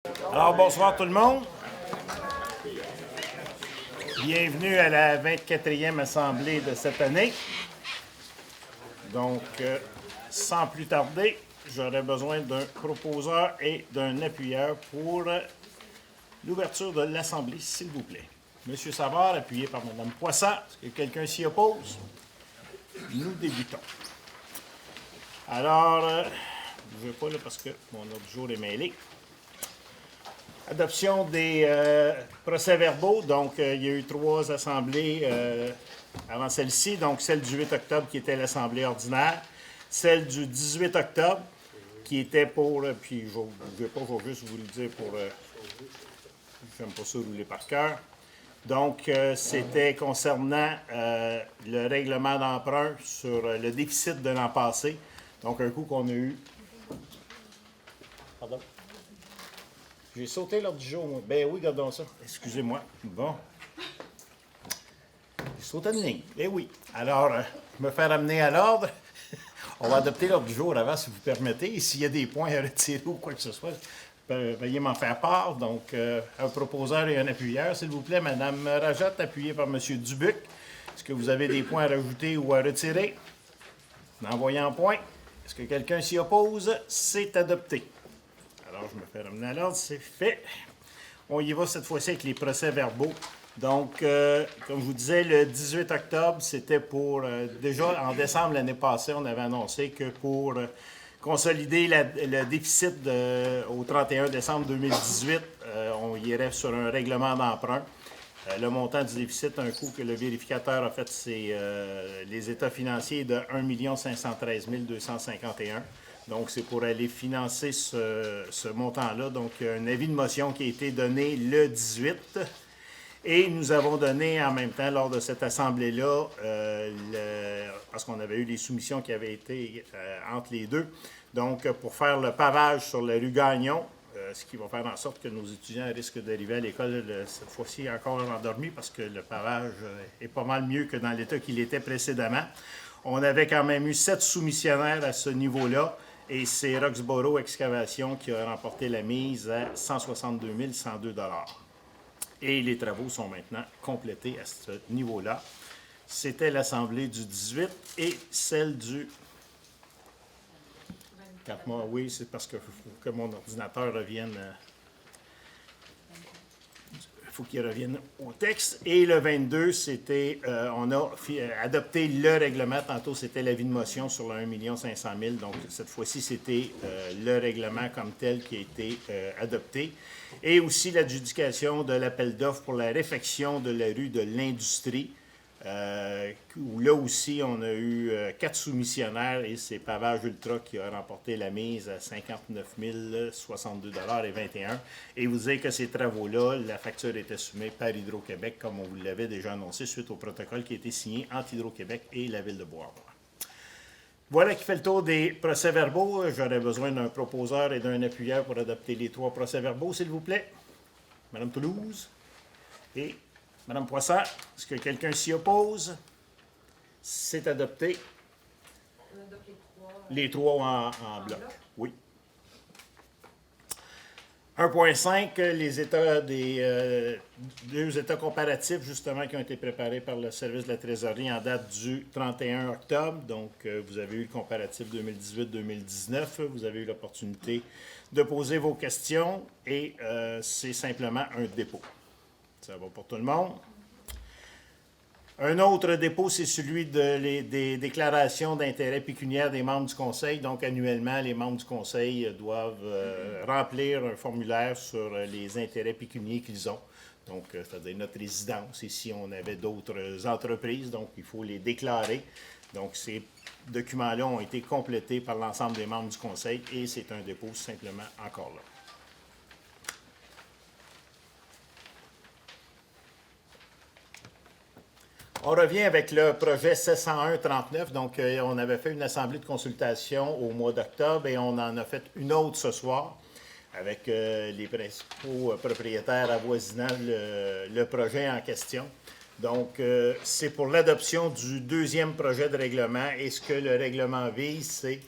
Alors, bonsoir tout le monde. Bienvenue à la 24e assemblée de cette année. Donc, sans plus tarder, j'aurais besoin d'un proposeur et d'un appuyeur pour l'ouverture de l'assemblée, s'il vous plaît. Monsieur Savard, appuyé par Mme Poisson. Est-ce que quelqu'un s'y oppose? Nous débutons. Alors, je ne vais pas là parce que mon ordre du jour est mêlé. Adoption des procès-verbaux. Donc, il y a eu 3 assemblées avant celle-ci. Donc, celle du 8 octobre qui était l'assemblée ordinaire. Celle du 18 octobre qui était pour... puis, je vais juste vous le dire pour... j'aime pas ça rouler par cœur. Donc, c'était concernant le règlement d'emprunt sur le déficit de l'an passé. Donc, un coup qu'on a eu... Pardon? J'ai sauté l'ordre du jour, moi. Ben oui, regardons ça. Excusez-moi. Bon. J'ai sauté une ligne. Ben oui. Alors, me faire amener à l'ordre. On va adopter l'ordre du jour avant, si vous permettez. Et s'il y a des points à retirer ou quoi que ce soit, veuillez m'en faire part. Donc, un proposeur et un appuyeur, s'il vous plaît. Madame Rajat, appuyée par M. Dubuc. Est-ce que vous avez des points à rajouter ou à retirer? En voyant point. Est-ce que quelqu'un s'y oppose? C'est adopté. Alors, je me fais ramener à l'ordre, c'est fait. On y va cette fois-ci avec les procès-verbaux. Donc, comme je vous disais, le 18 octobre, c'était pour... déjà, en décembre l'année passée, on avait annoncé que pour consolider le déficit au 31 décembre 2018, on irait sur un règlement d'emprunt. Le montant du déficit, un coup que le vérificateur a fait, c'est les états financiers de 1 513 251. Donc, c'est pour aller financer ce montant-là. Donc, il y a un avis de motion qui a été donné le 18. Et nous avons donné en même temps, lors de cette assemblée-là, parce qu'on avait eu des soumissions qui avaient été entre les deux, donc pour faire le pavage sur la rue Gagnon, ce qui va faire en sorte que nos étudiants risquent d'arriver à l'école cette fois-ci encore endormis parce que le pavage est pas mal mieux que dans l'état qu'il était précédemment. On avait quand même eu 7 soumissionnaires à ce niveau-là. Et c'est Roxborough Excavation qui a remporté la mise à 162 102 $. Et les travaux sont maintenant complétés à ce niveau-là. C'était l'assemblée du 18 et celle du 4 mois. Oui, c'est parce qu'il faut que mon ordinateur revienne. Il faut qu'il revienne au texte. Et le 22, c'était, on a adopté le règlement. Tantôt, c'était l'avis de motion sur le 1 500 000. Donc, cette fois-ci, c'était le règlement comme tel qui a été adopté. Et aussi l'adjudication de l'appel d'offres pour la réfection de la rue de l'Industrie. Où là aussi, on a eu 4 soumissionnaires et c'est Pavage Ultra qui a remporté la mise à 59 062 $ et 21. Et vous dire que ces travaux-là, la facture était soumise par Hydro-Québec, comme on vous l'avait déjà annoncé, suite au protocole qui a été signé entre Hydro-Québec et la Ville de Beauharnois. Voilà qui fait le tour des procès-verbaux. J'aurais besoin d'un proposeur et d'un appuyeur pour adopter les 3 procès-verbaux, s'il vous plaît. Madame Toulouse et Madame Poisson, est-ce que quelqu'un s'y oppose? C'est adopté. On adopte les 3 en bloc. Oui. 1.5, les états des 2 états comparatifs, justement, qui ont été préparés par le service de la trésorerie en date du 31 octobre. Donc, vous avez eu le comparatif 2018-2019. Vous avez eu l'opportunité de poser vos questions et c'est simplement un dépôt. Ça va pour tout le monde. Un autre dépôt, c'est celui des déclarations d'intérêt pécuniaire des membres du Conseil. Donc, annuellement, les membres du Conseil doivent remplir un formulaire sur les intérêts pécuniaires qu'ils ont. Donc, c'est-à-dire notre résidence. Et si on avait d'autres entreprises, donc il faut les déclarer. Donc, ces documents-là ont été complétés par l'ensemble des membres du Conseil et c'est un dépôt simplement encore là. On revient avec le projet 701-39. Donc, on avait fait une assemblée de consultation au mois d'octobre et on en a fait une autre ce soir avec les principaux propriétaires avoisinant le projet en question. Donc, c'est pour l'adoption du 2e projet de règlement et ce que le règlement vise, c'est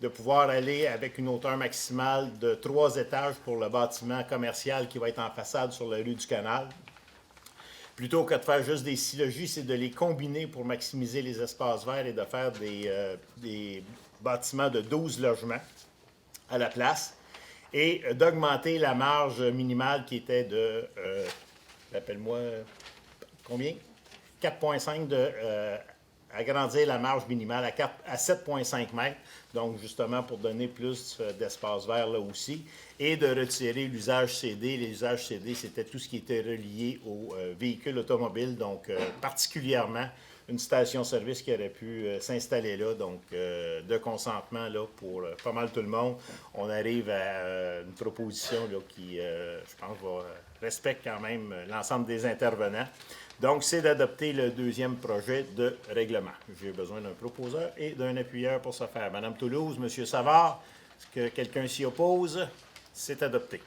de pouvoir aller avec une hauteur maximale de 3 étages pour le bâtiment commercial qui va être en façade sur la rue du Canal. Plutôt que de faire juste des syllogies, c'est de les combiner pour maximiser les espaces verts et de faire des bâtiments de 12 logements à la place et d'augmenter la marge minimale qui était de, rappelle-moi, combien? 4,5 agrandir la marge minimale à 7,5 mètres, donc justement pour donner plus d'espace vert là aussi, et de retirer l'usage CD. L'usage CD, c'était tout ce qui était relié aux véhicules automobiles, donc particulièrement une station-service qui aurait pu s'installer là, donc de consentement là, pour pas mal tout le monde. On arrive à une proposition là, qui, je pense, respecte quand même l'ensemble des intervenants. Donc, c'est d'adopter le deuxième projet de règlement. J'ai besoin d'un proposeur et d'un appuyeur pour ce faire. Madame Toulouse, Monsieur Savard, est-ce que quelqu'un s'y oppose? C'est adopté.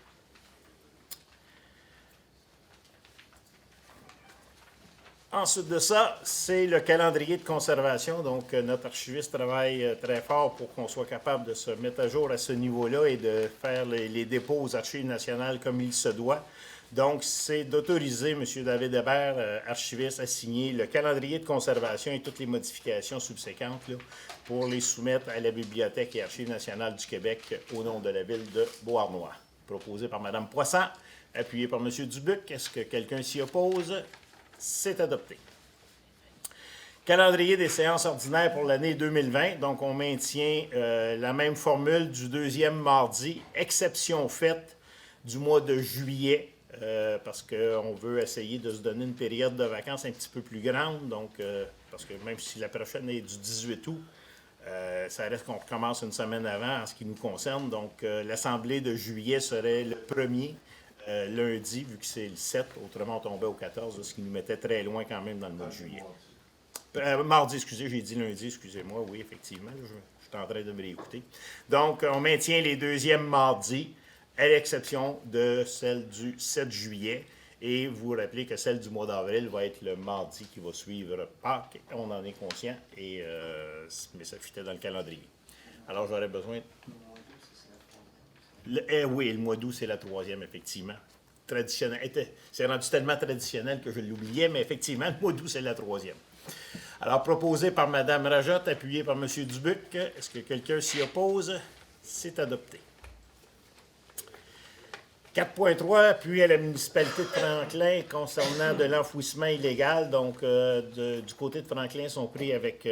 Ensuite de ça, c'est le calendrier de conservation. Donc, notre archiviste travaille très fort pour qu'on soit capable de se mettre à jour à ce niveau-là et de faire les dépôts aux archives nationales comme il se doit. Donc, c'est d'autoriser M. David Hébert, archiviste, à signer le calendrier de conservation et toutes les modifications subséquentes là, pour les soumettre à la Bibliothèque et Archives nationales du Québec au nom de la ville de Beauharnois. Proposé par Mme Poisson, appuyé par M. Dubuc. Est-ce que quelqu'un s'y oppose? C'est adopté. Calendrier des séances ordinaires pour l'année 2020. Donc, on maintient la même formule du deuxième mardi, exception faite du mois de juillet, parce qu'on veut essayer de se donner une période de vacances un petit peu plus grande. Donc, parce que même si la prochaine est du 18 août, ça reste qu'on recommence une semaine avant en ce qui nous concerne. Donc, l'Assemblée de juillet serait le 1er lundi, vu que c'est le 7. Autrement, on tombait au 14, ce qui nous mettait très loin quand même dans le mois de juillet. Mardi, excusez, j'ai dit lundi, excusez-moi. Oui, effectivement, je suis en train de me réécouter. Donc, on maintient les deuxièmes mardis, à l'exception de celle du 7 juillet. Et vous vous rappelez que celle du mois d'avril va être le mardi qui va suivre Pâques. On en est conscient, mais ça fitait dans le calendrier. Alors, j'aurais besoin... oui, le mois d'août, c'est la troisième, effectivement. Traditionnel. C'est rendu tellement traditionnel que je l'oubliais, mais effectivement, le mois d'août, c'est la troisième. Alors, proposé par Mme Rajotte, appuyé par M. Dubuc. Est-ce que quelqu'un s'y oppose? C'est adopté. 4.3, appui à la municipalité de Franklin concernant de l'enfouissement illégal. Donc, du côté de Franklin, sont pris avec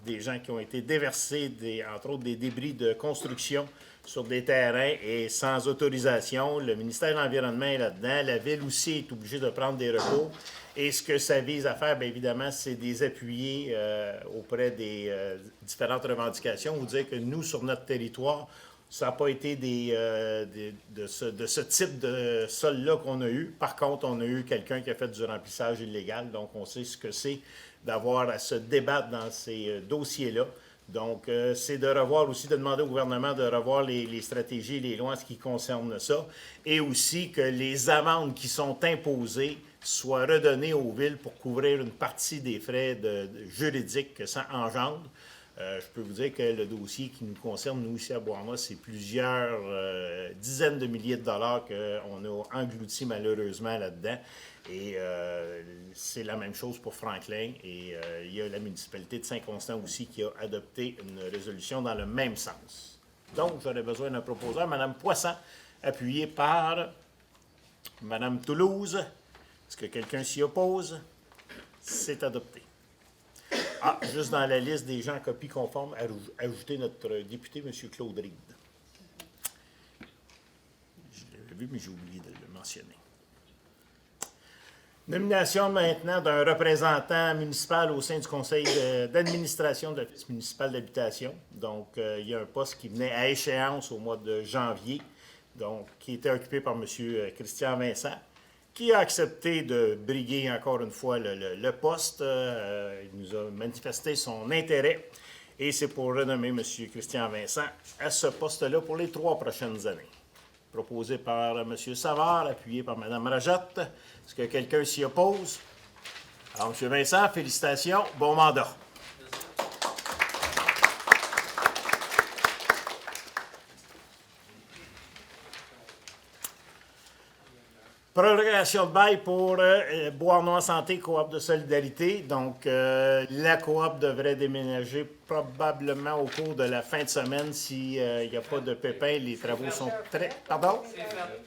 des gens qui ont été déversés, entre autres des débris de construction sur des terrains et sans autorisation. Le ministère de l'Environnement est là-dedans. La Ville aussi est obligée de prendre des recours. Et ce que ça vise à faire, bien évidemment, c'est des appuyer auprès des différentes revendications. Vous dire que nous, sur notre territoire, ça n'a pas été de ce type de sol-là qu'on a eu. Par contre, on a eu quelqu'un qui a fait du remplissage illégal. Donc, on sait ce que c'est d'avoir à se débattre dans ces dossiers-là. Donc, c'est de revoir aussi, de demander au gouvernement de revoir les stratégies et les lois en ce qui concerne ça. Et aussi que les amendes qui sont imposées soient redonnées aux villes pour couvrir une partie des frais juridiques que ça engendre. Je peux vous dire que le dossier qui nous concerne, nous, ici à Beauharnois, c'est plusieurs dizaines de milliers de dollars qu'on a engloutis malheureusement là-dedans. Et c'est la même chose pour Franklin. Et il y a la municipalité de Saint-Constant aussi qui a adopté une résolution dans le même sens. Donc, j'aurais besoin d'un proposeur. Mme Poisson, appuyée par Mme Toulouse. Est-ce que quelqu'un s'y oppose? C'est adopté. Ah, juste dans la liste des gens en copie conforme, ajouter notre député, M. Claude Reid. Je l'avais vu, mais j'ai oublié de le mentionner. Nomination maintenant d'un représentant municipal au sein du conseil d'administration de l'Office municipal d'habitation. Donc, il y a un poste qui venait à échéance au mois de janvier, donc qui était occupé par M. Christian Vincent, qui a accepté de briguer encore une fois le poste. Il nous a manifesté son intérêt et c'est pour renommer M. Christian Vincent à ce poste-là pour les 3 prochaines années. Proposé par M. Savard, appuyé par Mme Rajotte. Est-ce que quelqu'un s'y oppose? Alors, M. Vincent, félicitations, bon mandat. Prolongation de bail pour Beauharnois Santé, coop de solidarité. Donc, la coop devrait déménager probablement au cours de la fin de semaine s'il n'y a pas de pépins. Les travaux sont très... Pardon? C'est fait.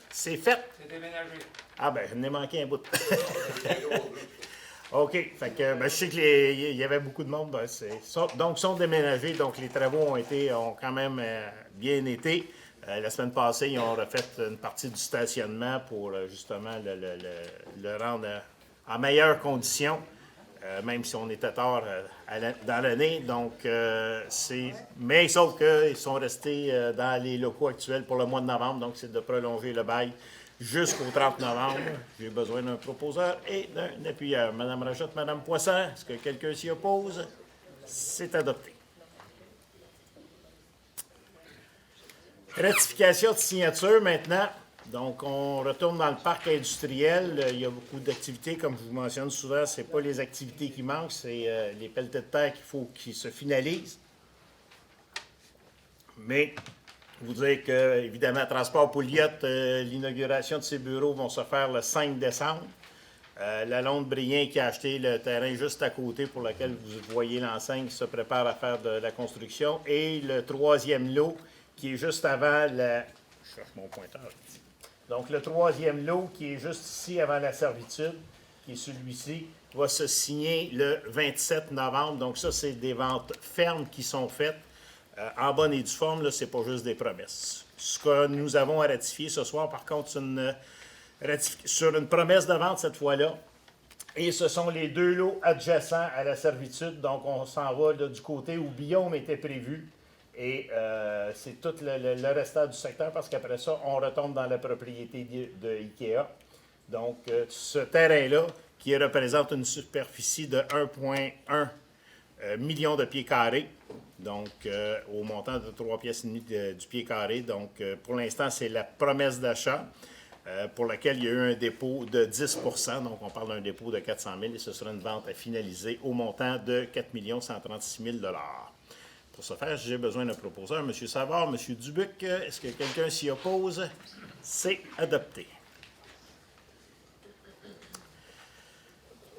C'est fait? C'est déménagé. Ah ben, je n'ai manqué un bout. OK. Fait que je sais qu'il y avait beaucoup de monde. Donc, sont déménagés. Donc, les travaux ont quand même bien été. La semaine passée, ils ont refait une partie du stationnement pour justement le rendre en meilleures conditions, même si on était tard dans l'année. Donc, mais sauf qu'ils sont restés dans les locaux actuels pour le mois de novembre. Donc, c'est de prolonger le bail jusqu'au 30 novembre. J'ai besoin d'un proposeur et d'un appuyeur. Madame Rajotte, Madame Poisson, est-ce que quelqu'un s'y oppose? C'est adopté. Ratification de signature maintenant. Donc, on retourne dans le parc industriel. Il y a beaucoup d'activités, comme je vous mentionne souvent. Ce n'est pas les activités qui manquent, c'est les pelletées de terre qu'il faut qu'ils se finalisent. Mais, vous dire que, évidemment, Transport Pouliot, l'inauguration de ses bureaux vont se faire le 5 décembre. La Londe Brien qui a acheté le terrain juste à côté pour lequel vous voyez l'enseigne se prépare à faire de la construction. Et le troisième lot qui est juste avant la... Je cherche mon pointeur. Donc, le troisième lot qui est juste ici avant la servitude, qui est celui-ci, va se signer le 27 novembre. Donc, ça, c'est des ventes fermes qui sont faites. En bonne et due forme, ce n'est pas juste des promesses. Ce que nous avons à ratifier ce soir, par contre, c'est sur une promesse de vente cette fois-là. Et ce sont les deux lots adjacents à la servitude. Donc, on s'en va là, du côté où Biome était prévu. Et c'est tout le restant du secteur parce qu'après ça, on retombe dans la propriété de IKEA. Donc, ce terrain-là, qui représente une superficie de 1,1 million de pieds carrés, donc au montant de 3 pièces et demie du pied carré. Donc, pour l'instant, c'est la promesse d'achat pour laquelle il y a eu un dépôt de 10 %. Donc, on parle d'un dépôt de 400 000 et ce sera une vente à finaliser au montant de 4 136 000 $. Pour ce faire, j'ai besoin d'un proposeur. M. Savard, M. Dubuc, est-ce que quelqu'un s'y oppose? C'est adopté.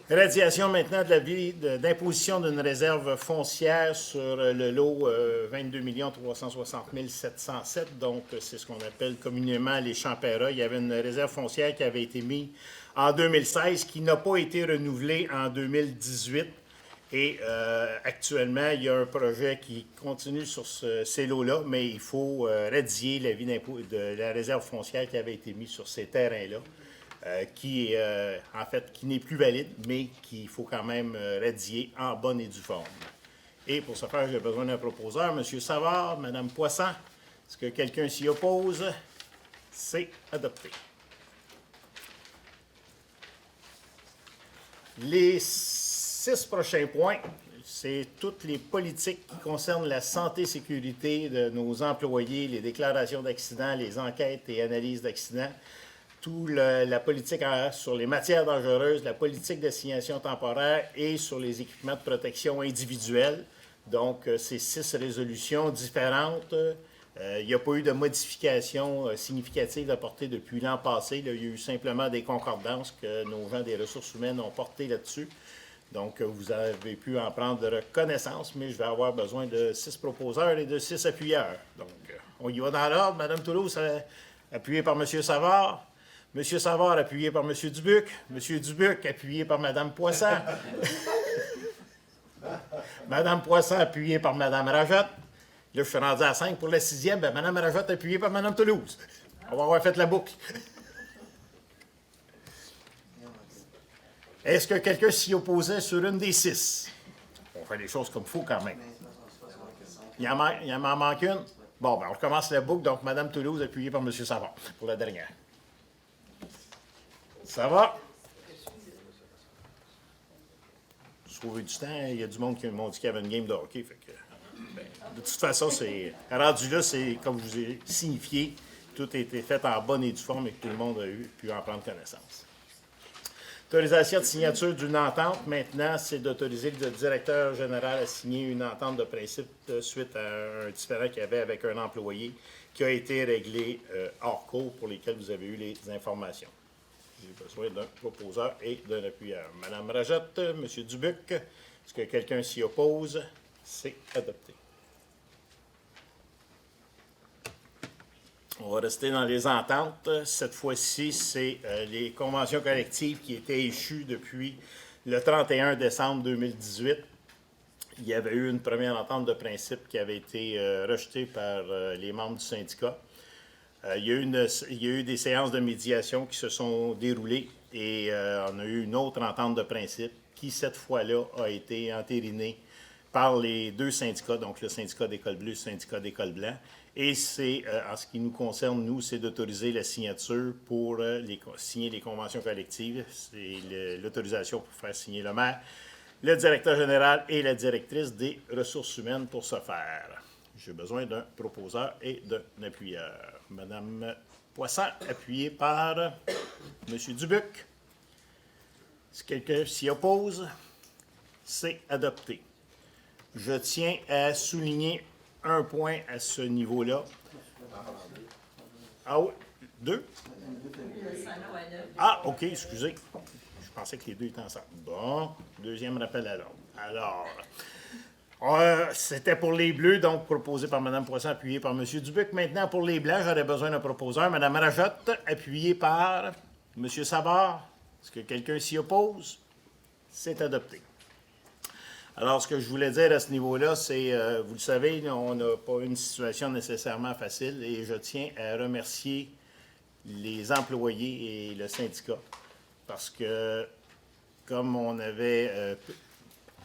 Radiation maintenant de l'avis d'imposition d'une réserve foncière sur le lot 22 360 707. Donc, c'est ce qu'on appelle communément les Champéras. Il y avait une réserve foncière qui avait été mise en 2016 qui n'a pas été renouvelée en 2018. Et actuellement, il y a un projet qui continue sur ces lots-là, mais il faut radier l'avis d'impôt de la réserve foncière qui avait été mise sur ces terrains-là, qui n'est plus valide, mais qu'il faut quand même radier en bonne et due forme. Et pour ce faire, j'ai besoin d'un proposeur. M. Savard, Mme Poisson, est-ce que quelqu'un s'y oppose? C'est adopté. Les 6 prochains points, c'est toutes les politiques qui concernent la santé et sécurité de nos employés, les déclarations d'accidents, les enquêtes et analyses d'accidents, toute la politique sur les matières dangereuses, la politique d'assignation temporaire et sur les équipements de protection individuelle. Donc, c'est 6 résolutions différentes. Il n'y a pas eu de modification significative apportée depuis l'an passé. Là, il y a eu simplement des concordances que nos gens des ressources humaines ont portées là-dessus. Donc, vous avez pu en prendre connaissance, mais je vais avoir besoin de 6 proposeurs et de 6 appuyeurs. Donc, on y va dans l'ordre. Mme Toulouse, appuyée par M. Savard. M. Savard, appuyé par M. Dubuc. M. Dubuc, appuyé par Mme Poisson. Mme Poisson, appuyée par Mme Rajotte. Là, je suis rendu à 5 pour la 6e. Bien, Mme Rajotte, appuyée par Mme Toulouse. On va avoir fait la boucle. Est-ce que quelqu'un s'y opposait sur une des 6? On fait les choses comme il faut quand même. Il m'en manque une? Bon, ben, on recommence la boucle. Donc, Mme Toulouse, appuyée par M. Savard, pour la dernière. Ça va? Sauver du temps, il y a du monde qui m'ont dit qu'il y avait une game de hockey. Fait que, ben, de toute façon, c'est rendu là, c'est comme je vous ai signifié, tout a été fait en bonne et due forme et que tout le monde a pu en prendre connaissance. Autorisation de signature d'une entente. Maintenant, c'est d'autoriser le directeur général à signer une entente de principe suite à un différend qu'il y avait avec un employé qui a été réglé hors cours pour lesquels vous avez eu les informations. J'ai besoin d'un proposeur et d'un appuyeur. Madame Rajotte, Monsieur Dubuc, est-ce que quelqu'un s'y oppose? C'est adopté. On va rester dans les ententes. Cette fois-ci, c'est les conventions collectives qui étaient échues depuis le 31 décembre 2018. Il y avait eu une première entente de principe qui avait été rejetée par les membres du syndicat. Il y a eu des séances de médiation qui se sont déroulées et on a eu une autre entente de principe qui, cette fois-là, a été entérinée par les deux syndicats, donc le syndicat d'école bleue et le syndicat d'école blanc. Et c'est, en ce qui nous concerne, nous, c'est d'autoriser la signature pour signer les conventions collectives. C'est l'autorisation pour faire signer le maire, le directeur général et la directrice des ressources humaines pour ce faire. J'ai besoin d'un proposeur et d'un appuyeur. Madame Poisson, appuyée par M. Dubuc. Si quelqu'un s'y oppose, c'est adopté. Je tiens à souligner un point à ce niveau-là. Ah oui, deux? Ah, OK, excusez. Je pensais que les deux étaient ensemble. Bon, deuxième rappel à l'ordre. Alors, c'était pour les bleus, donc proposé par Mme Poisson, appuyé par M. Dubuc. Maintenant, pour les blancs, j'aurais besoin d'un proposeur. Mme Rajotte, appuyée par M. Savard. Est-ce que quelqu'un s'y oppose? C'est adopté. Alors, ce que je voulais dire à ce niveau-là, c'est, vous le savez, on n'a pas une situation nécessairement facile et je tiens à remercier les employés et le syndicat parce que, comme on avait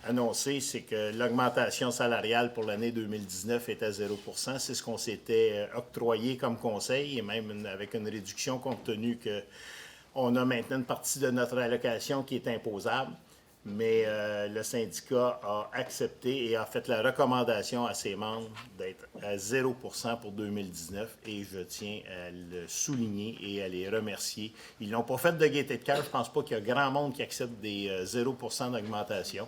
annoncé, c'est que l'augmentation salariale pour l'année 2019 est à 0 %. C'est ce qu'on s'était octroyé comme conseil et même avec une réduction compte tenu qu'on a maintenant une partie de notre allocation qui est imposable. Mais le syndicat a accepté et a fait la recommandation à ses membres d'être à 0 % pour 2019 et je tiens à le souligner et à les remercier. Ils n'ont pas fait de gaieté de cœur. Je ne pense pas qu'il y a grand monde qui accepte des 0 % d'augmentation,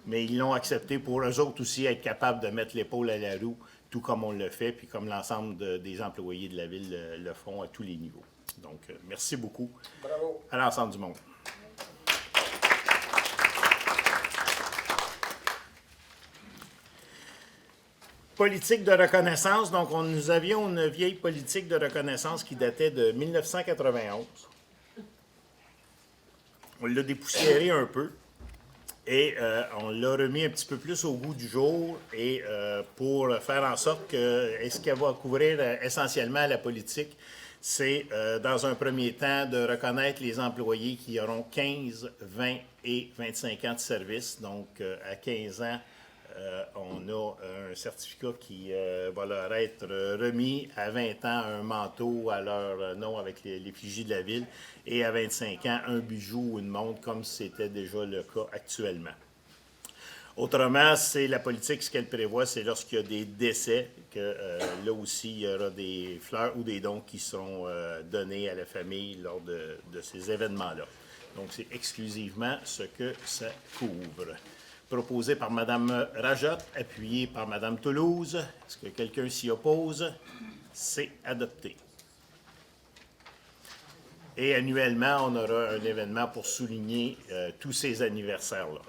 mais ils l'ont accepté pour eux autres aussi être capables de mettre l'épaule à la roue, tout comme on le fait, puis comme l'ensemble des employés de la Ville le font à tous les niveaux. Donc, merci beaucoup. Bravo. À l'ensemble du monde. Politique de reconnaissance. Donc, nous avions une vieille politique de reconnaissance qui datait de 1991. On l'a dépoussiérée un peu et on l'a remis un petit peu plus au goût du jour et pour faire en sorte que ce qu'elle va couvrir essentiellement la politique, c'est dans un premier temps de reconnaître les employés qui auront 15, 20 et 25 ans de service. Donc, à 15 ans, on a un certificat qui va leur être remis. À 20 ans, un manteau à leur nom avec l'effigie de la ville. Et à 25 ans, un bijou ou une montre, comme c'était déjà le cas actuellement. Autrement, c'est la politique, ce qu'elle prévoit, c'est lorsqu'il y a des décès, que là aussi, il y aura des fleurs ou des dons qui seront donnés à la famille lors de ces événements-là. Donc, c'est exclusivement ce que ça couvre. Proposé par Mme Rajotte, appuyé par Mme Toulouse. Est-ce que quelqu'un s'y oppose? C'est adopté. Et annuellement, on aura un événement pour souligner tous ces anniversaires-là.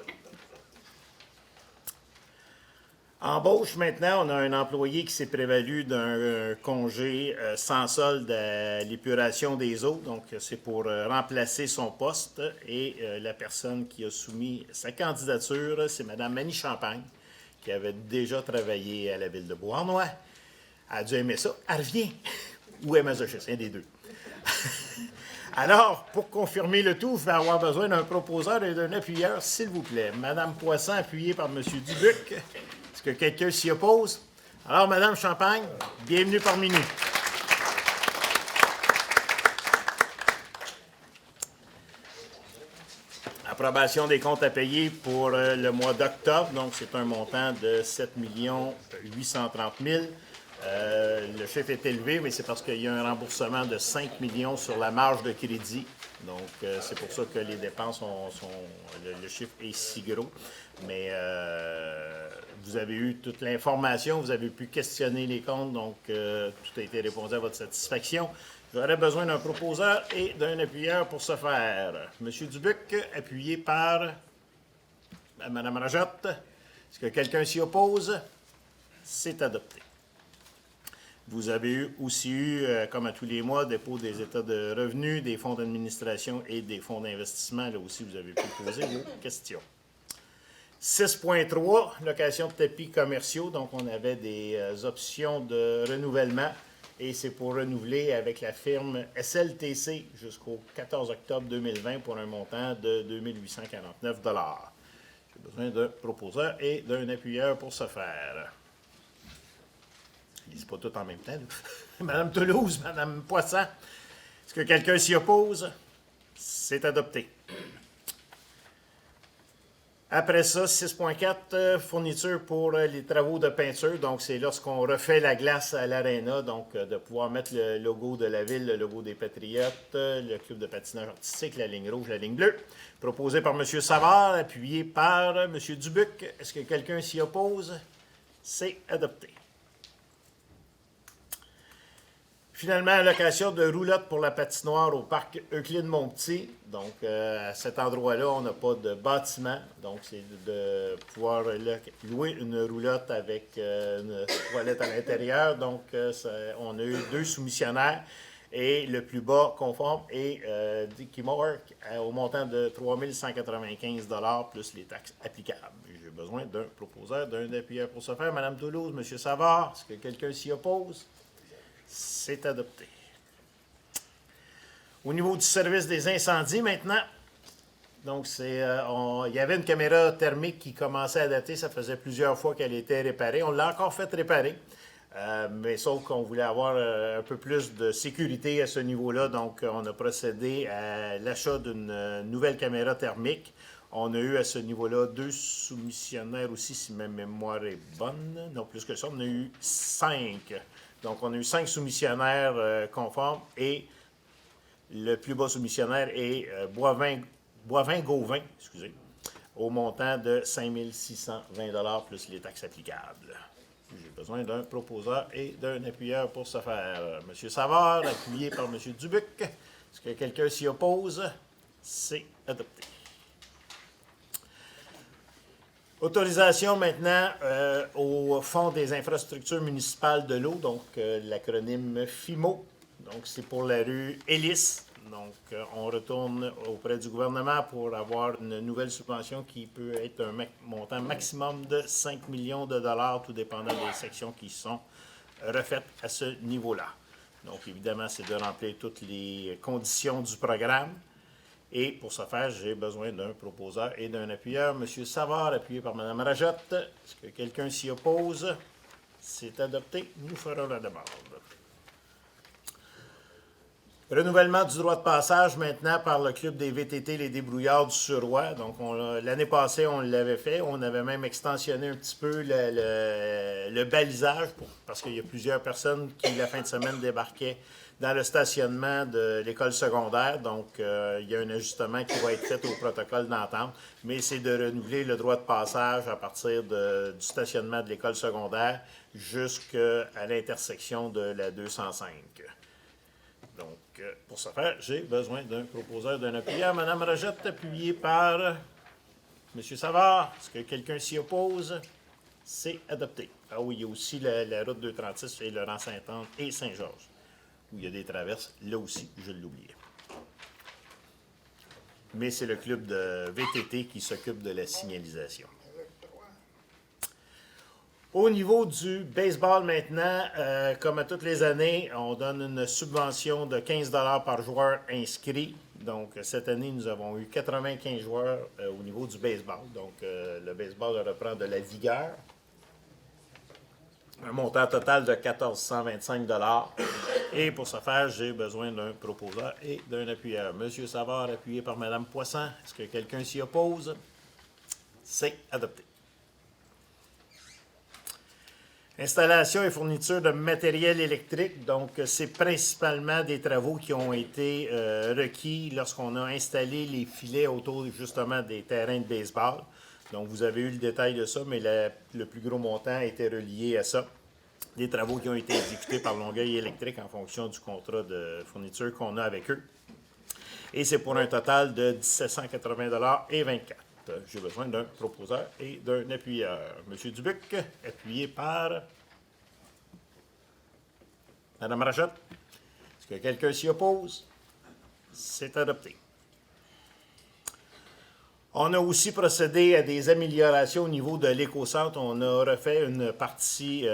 Embauche, maintenant, on a un employé qui s'est prévalu d'un congé sans solde à l'épuration des eaux. Donc, c'est pour remplacer son poste. Et la personne qui a soumis sa candidature, c'est Mme Manie Champagne, qui avait déjà travaillé à la ville de Beauharnois. Elle a dû aimer ça. Elle revient. Ou à Massachusetts, un des deux. Alors, pour confirmer le tout, je vais avoir besoin d'un proposeur et d'un appuyeur, s'il vous plaît. Mme Poisson, appuyée par M. Dubuc. Est-ce que quelqu'un s'y oppose? Alors, Mme Champagne, bienvenue parmi nous. Approbation des comptes à payer pour le mois d'octobre. Donc, c'est un montant de 7 830 000. Le chiffre est élevé, mais c'est parce qu'il y a un remboursement de 5 millions sur la marge de crédit. Donc, c'est pour ça que les dépenses le chiffre est si gros. Mais vous avez eu toute l'information, vous avez pu questionner les comptes, donc tout a été répondu à votre satisfaction. J'aurais besoin d'un proposeur et d'un appuyeur pour ce faire. Monsieur Dubuc, appuyé par Mme Rajotte. Est-ce que quelqu'un s'y oppose? C'est adopté. Vous avez aussi eu, comme à tous les mois, dépôt des états de revenus, des fonds d'administration et des fonds d'investissement. Là aussi, vous avez pu poser vos questions. 6.3, location de tapis commerciaux. Donc, on avait des options de renouvellement et c'est pour renouveler avec la firme SLTC jusqu'au 14 octobre 2020 pour un montant de 2 849 $. J'ai besoin d'un proposeur et d'un appuyeur pour ce faire. Je ne lis pas tout en même temps. Là. Madame Toulouse, Madame Poisson, est-ce que quelqu'un s'y oppose? C'est adopté. Après ça, 6.4, fourniture pour les travaux de peinture. Donc, c'est lorsqu'on refait la glace à l'aréna, donc de pouvoir mettre le logo de la ville, le logo des Patriotes, le club de patinage artistique, la ligne rouge, la ligne bleue. Proposé par M. Savard, appuyé par M. Dubuc. Est-ce que quelqu'un s'y oppose? C'est adopté. Finalement, location de roulotte pour la patinoire au parc Euclide-Montpetit. Donc, à cet endroit-là, on n'a pas de bâtiment. Donc, c'est de pouvoir louer une roulotte avec une toilette à l'intérieur. Donc, on a eu 2 soumissionnaires. Et le plus bas conforme est Dicky Moore au montant de 3 195 $ plus les taxes applicables. J'ai besoin d'un proposeur, d'un appuyeur pour ce faire. Madame Toulouse, M. Savard, est-ce que quelqu'un s'y oppose? C'est adopté. Au niveau du service des incendies, maintenant, donc il y avait une caméra thermique qui commençait à dater. Ça faisait plusieurs fois qu'elle était réparée. On l'a encore fait réparer, mais sauf qu'on voulait avoir un peu plus de sécurité à ce niveau-là. Donc, on a procédé à l'achat d'une nouvelle caméra thermique. On a eu à ce niveau-là 2 soumissionnaires aussi, si ma mémoire est bonne. Non, plus que ça, on a eu 5. Donc, on a eu 5 soumissionnaires conformes et le plus bas soumissionnaire est Boivin-Gauvin, au montant de 5 620 $ plus les taxes applicables. J'ai besoin d'un proposeur et d'un appuyeur pour ce faire. M. Savard, appuyé par M. Dubuc. Est-ce que quelqu'un s'y oppose? C'est adopté. Autorisation maintenant au Fonds des infrastructures municipales de l'eau, donc l'acronyme FIMO. Donc, c'est pour la rue Ellis. Donc, on retourne auprès du gouvernement pour avoir une nouvelle subvention qui peut être un montant maximum de 5 millions de dollars, tout dépendant des sections qui sont refaites à ce niveau-là. Donc, évidemment, c'est de remplir toutes les conditions du programme. Et pour ce faire, j'ai besoin d'un proposeur et d'un appuyeur. M. Savard, appuyé par Mme Rajotte. Est-ce que quelqu'un s'y oppose? C'est adopté. Nous ferons la demande. Renouvellement du droit de passage maintenant par le club des VTT Les Débrouillards du Suroît. Donc, l'année passée, on l'avait fait. On avait même extensionné un petit peu le balisage parce qu'il y a plusieurs personnes qui, la fin de semaine, débarquaient dans le stationnement de l'école secondaire. Donc, il y a un ajustement qui va être fait au protocole d'entente, mais c'est de renouveler le droit de passage à partir du stationnement de l'école secondaire jusqu'à l'intersection de la 205. Donc, pour ce faire, j'ai besoin d'un proposeur, d'un appuyeur. Mme Rajotte, appuyée par M. Savard. Est-ce que quelqu'un s'y oppose? C'est adopté. Ah oui, il y a aussi la route 236 et Laurent-Saint-Anne et Saint-Georges, où il y a des traverses. Là aussi, je l'oubliais. Mais c'est le club de VTT qui s'occupe de la signalisation. Au niveau du baseball maintenant, comme à toutes les années, on donne une subvention de 15 $ par joueur inscrit. Donc, cette année, nous avons eu 95 joueurs au niveau du baseball. Donc, le baseball reprend de la vigueur. Un montant total de 1 425 $. Et pour ce faire, j'ai besoin d'un proposeur et d'un appuyeur. M. Savard, appuyé par Mme Poisson. Est-ce que quelqu'un s'y oppose? C'est adopté. Installation et fourniture de matériel électrique. Donc, c'est principalement des travaux qui ont été requis lorsqu'on a installé les filets autour justement des terrains de baseball. Donc, vous avez eu le détail de ça, mais le plus gros montant était relié à ça. des travaux qui ont été exécutés par Longueuil Électrique en fonction du contrat de fourniture qu'on a avec eux. Et c'est pour un total de 1780 et 24. J'ai besoin d'un proposeur et d'un appuyeur. Monsieur Dubuc, appuyé par Madame Rachette. Est-ce que quelqu'un s'y oppose? C'est adopté. On a aussi procédé à des améliorations au niveau de l'éco-centre. On a refait une partie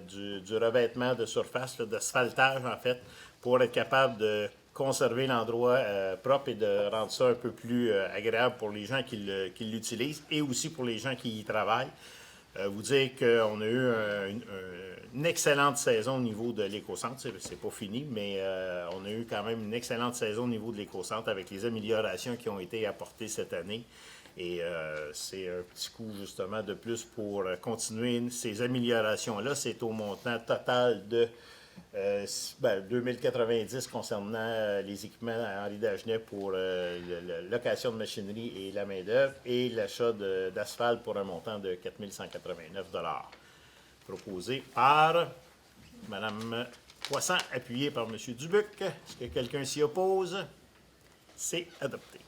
du revêtement de surface, d'asphaltage en fait, pour être capable de conserver l'endroit propre et de rendre ça un peu plus agréable pour les gens qui l'utilisent et aussi pour les gens qui y travaillent. Vous dire qu'on a eu une excellente saison au niveau de l'éco-centre. C'est pas fini, mais on a eu quand même une excellente saison au niveau de l'éco-centre avec les améliorations qui ont été apportées cette année. Et c'est un petit coup justement de plus pour continuer ces améliorations-là. C'est au montant total de 2090 concernant les équipements à Henri Dagenet pour la location de machinerie et la main-d'œuvre et l'achat d'asphalte pour un montant de 4189 proposé par Mme Poisson, appuyé par M. Dubuc. Est-ce que quelqu'un s'y oppose? C'est adopté.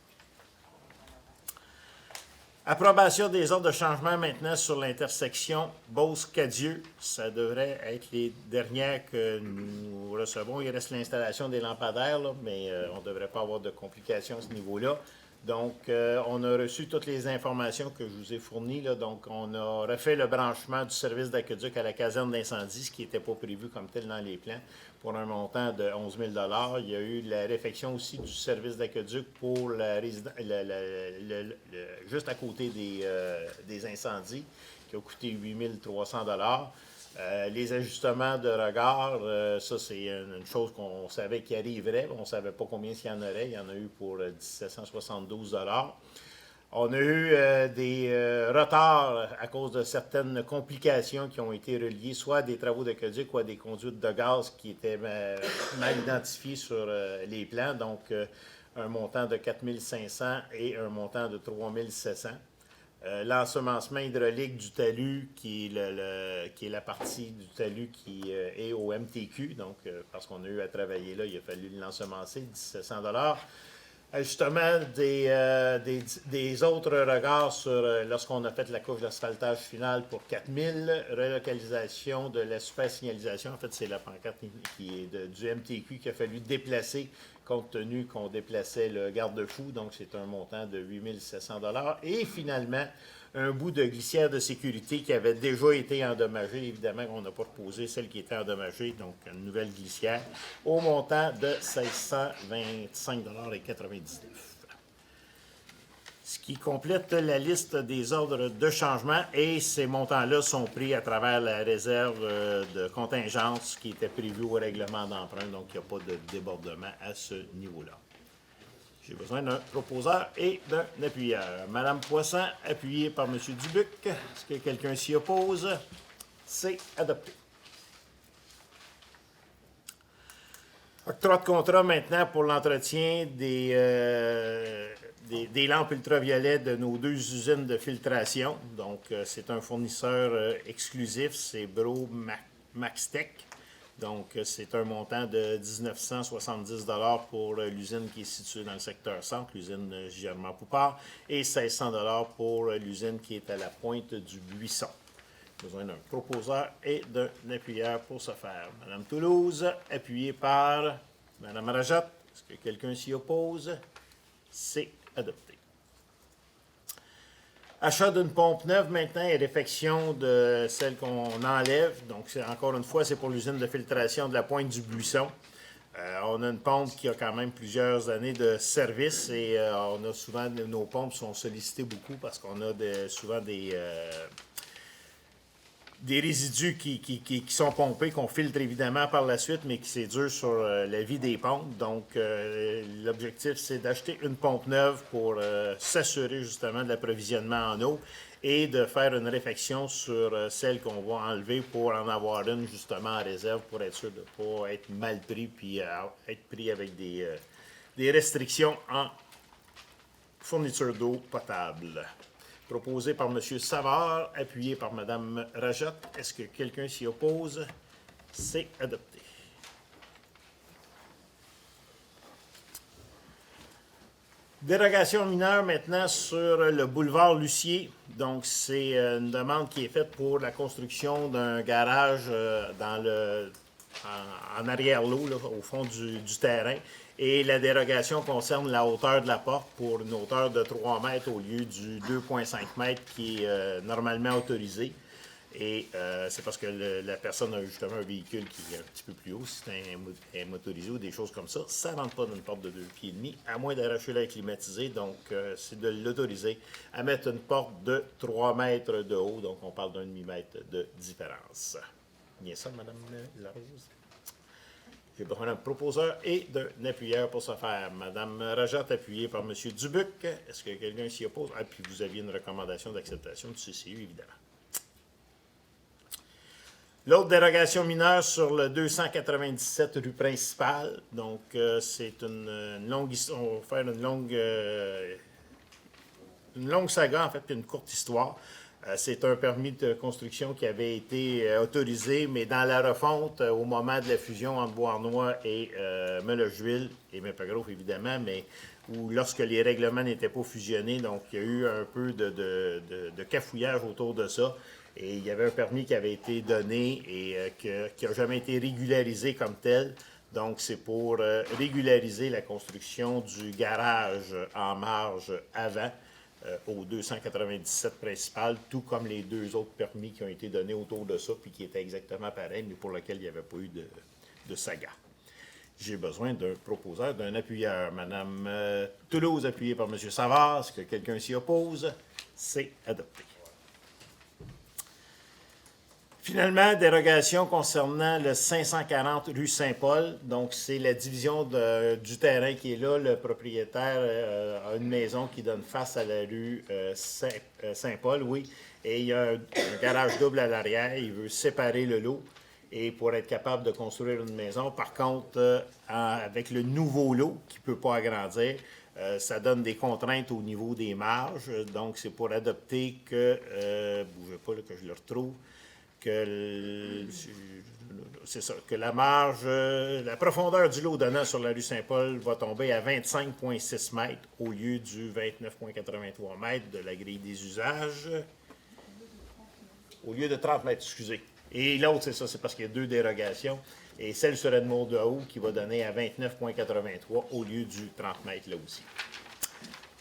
Approbation des ordres de changement maintenant sur l'intersection Beauce-Cadieux. Ça devrait être les dernières que nous recevons. Il reste l'installation des lampadaires, là, mais on ne devrait pas avoir de complications à ce niveau-là. Donc, on a reçu toutes les informations que je vous ai fournies. Là. Donc, on a refait le branchement du service d'aqueduc à la caserne d'incendie, ce qui n'était pas prévu comme tel dans les plans, pour un montant de 11 000 Il y a eu la réfection aussi du service d'aqueduc pour juste à côté des incendies, qui a coûté 8 300 les ajustements de regard, ça c'est une chose qu'on savait qui arriverait. On ne savait pas combien il y en aurait. Il y en a eu pour 1 772 On a eu des retards à cause de certaines complications qui ont été reliées soit à des travaux d'aqueduc ou à des conduites de gaz qui étaient mal identifiées sur les plans. Donc, un montant de 4 500 et un montant de 3 700. L'ensemencement hydraulique du talus, qui est la partie du talus qui est au MTQ, donc parce qu'on a eu à travailler là, il a fallu l'ensemencer, 1 700 Ajustement des autres regards sur lorsqu'on a fait la couche d'asphaltage finale pour 4 000, relocalisation de la super signalisation, en fait c'est la pancarte qui est du MTQ qu'il a fallu déplacer compte tenu qu'on déplaçait le garde-fou, donc c'est un montant de 8 700 Et finalement, un bout de glissière de sécurité qui avait déjà été endommagé. Évidemment qu'on n'a pas reposé celle qui était endommagée, donc une nouvelle glissière, au montant de 1625,99 $. Ce qui complète la liste des ordres de changement et ces montants-là sont pris à travers la réserve de contingence qui était prévue au règlement d'emprunt, donc il n'y a pas de débordement à ce niveau-là. J'ai besoin d'un proposeur et d'un appuyeur. Madame Poisson, appuyée par M. Dubuc. Est-ce que quelqu'un s'y oppose? C'est adopté. Octroi de contrat maintenant pour l'entretien des lampes ultraviolets de nos 2 usines de filtration. Donc, c'est un fournisseur exclusif, c'est Bro Maxtech. Donc, c'est un montant de 1 970 pour l'usine qui est située dans le secteur centre, l'usine Germain-Poupard, et 1 600 pour l'usine qui est à la pointe du Buisson. Besoin d'un proposeur et d'un appuyeur pour ce faire. Madame Toulouse, appuyée par Madame Rajat. Est-ce que quelqu'un s'y oppose? C'est adopté. Achat d'une pompe neuve maintenant et réfection de celle qu'on enlève. Donc, encore une fois, c'est pour l'usine de filtration de la pointe du Buisson. On a une pompe qui a quand même plusieurs années de service et on a souvent, nos pompes sont sollicitées beaucoup parce qu'on a souvent des résidus qui sont pompés, qu'on filtre évidemment par la suite, mais qui c'est dur sur la vie des pompes. Donc, l'objectif, c'est d'acheter une pompe neuve pour s'assurer justement de l'approvisionnement en eau et de faire une réfection sur celle qu'on va enlever pour en avoir une justement en réserve pour être sûr de ne pas être mal pris puis être pris avec des restrictions en fourniture d'eau potable. Proposé par M. Savard, appuyé par Mme Rajat. Est-ce que quelqu'un s'y oppose? C'est adopté. Dérogation mineure maintenant sur le boulevard Lucier. Donc, c'est une demande qui est faite pour la construction d'un garage en arrière-l'eau, au fond du terrain. Et la dérogation concerne la hauteur de la porte pour une hauteur de 3 mètres au lieu du 2,5 mètres qui est normalement autorisé. Et c'est parce que la personne a justement un véhicule qui est un petit peu plus haut. Si c'est un motorisé ou des choses comme ça, ça ne rentre pas dans une porte de 2,5 pieds, à moins d'arracher l'air climatisé. Donc, c'est de l'autoriser à mettre une porte de 3 mètres de haut. Donc, on parle d'un demi-mètre de différence. Bien ça, Mme Larose? J'ai besoin d'un proposeur et d'un appuyeur pour ce faire. Mme Rajat, appuyée par M. Dubuc. Est-ce que quelqu'un s'y oppose? Ah, puis vous aviez une recommandation d'acceptation du CCU, évidemment. L'autre dérogation mineure sur le 297 rue principale. Donc, c'est une longue histoire. On va faire une longue saga, en fait, puis une courte histoire. C'est un permis de construction qui avait été autorisé, mais dans la refonte, au moment de la fusion entre Beauharnois et Meloche-Ville, et Maple-Grove, évidemment, mais où lorsque les règlements n'étaient pas fusionnés, donc il y a eu un peu de cafouillage autour de ça. Et il y avait un permis qui avait été donné et qui n'a jamais été régularisé comme tel. Donc, c'est pour régulariser la construction du garage en marge avant au 297 principal, tout comme les deux autres permis qui ont été donnés autour de ça, puis qui étaient exactement pareils, mais pour lesquels il n'y avait pas eu de saga. J'ai besoin d'un proposeur, d'un appuyeur. Madame Toulouse, appuyée par M. Savard. Est-ce que quelqu'un s'y oppose? C'est adopté. Finalement, dérogation concernant le 540 rue Saint-Paul. Donc, c'est la division du terrain qui est là. Le propriétaire a une maison qui donne face à la rue Saint-Paul, oui. Et il y a un garage double à l'arrière. Il veut séparer le lot et pour être capable de construire une maison. Par contre, avec le nouveau lot qui ne peut pas agrandir, ça donne des contraintes au niveau des marges. Donc, c'est pour adopter que, bougez pas là, que je le retrouve, c'est ça, que la marge, la profondeur du lot donnant sur la rue Saint-Paul va tomber à 25,6 mètres au lieu du 29,83 mètres de la grille des usages. Au lieu de 30 mètres, excusez. Et l'autre, c'est ça, c'est parce qu'il y a deux dérogations. Et celle sur Edmond de Haut qui va donner à 29,83 au lieu du 30 mètres là aussi.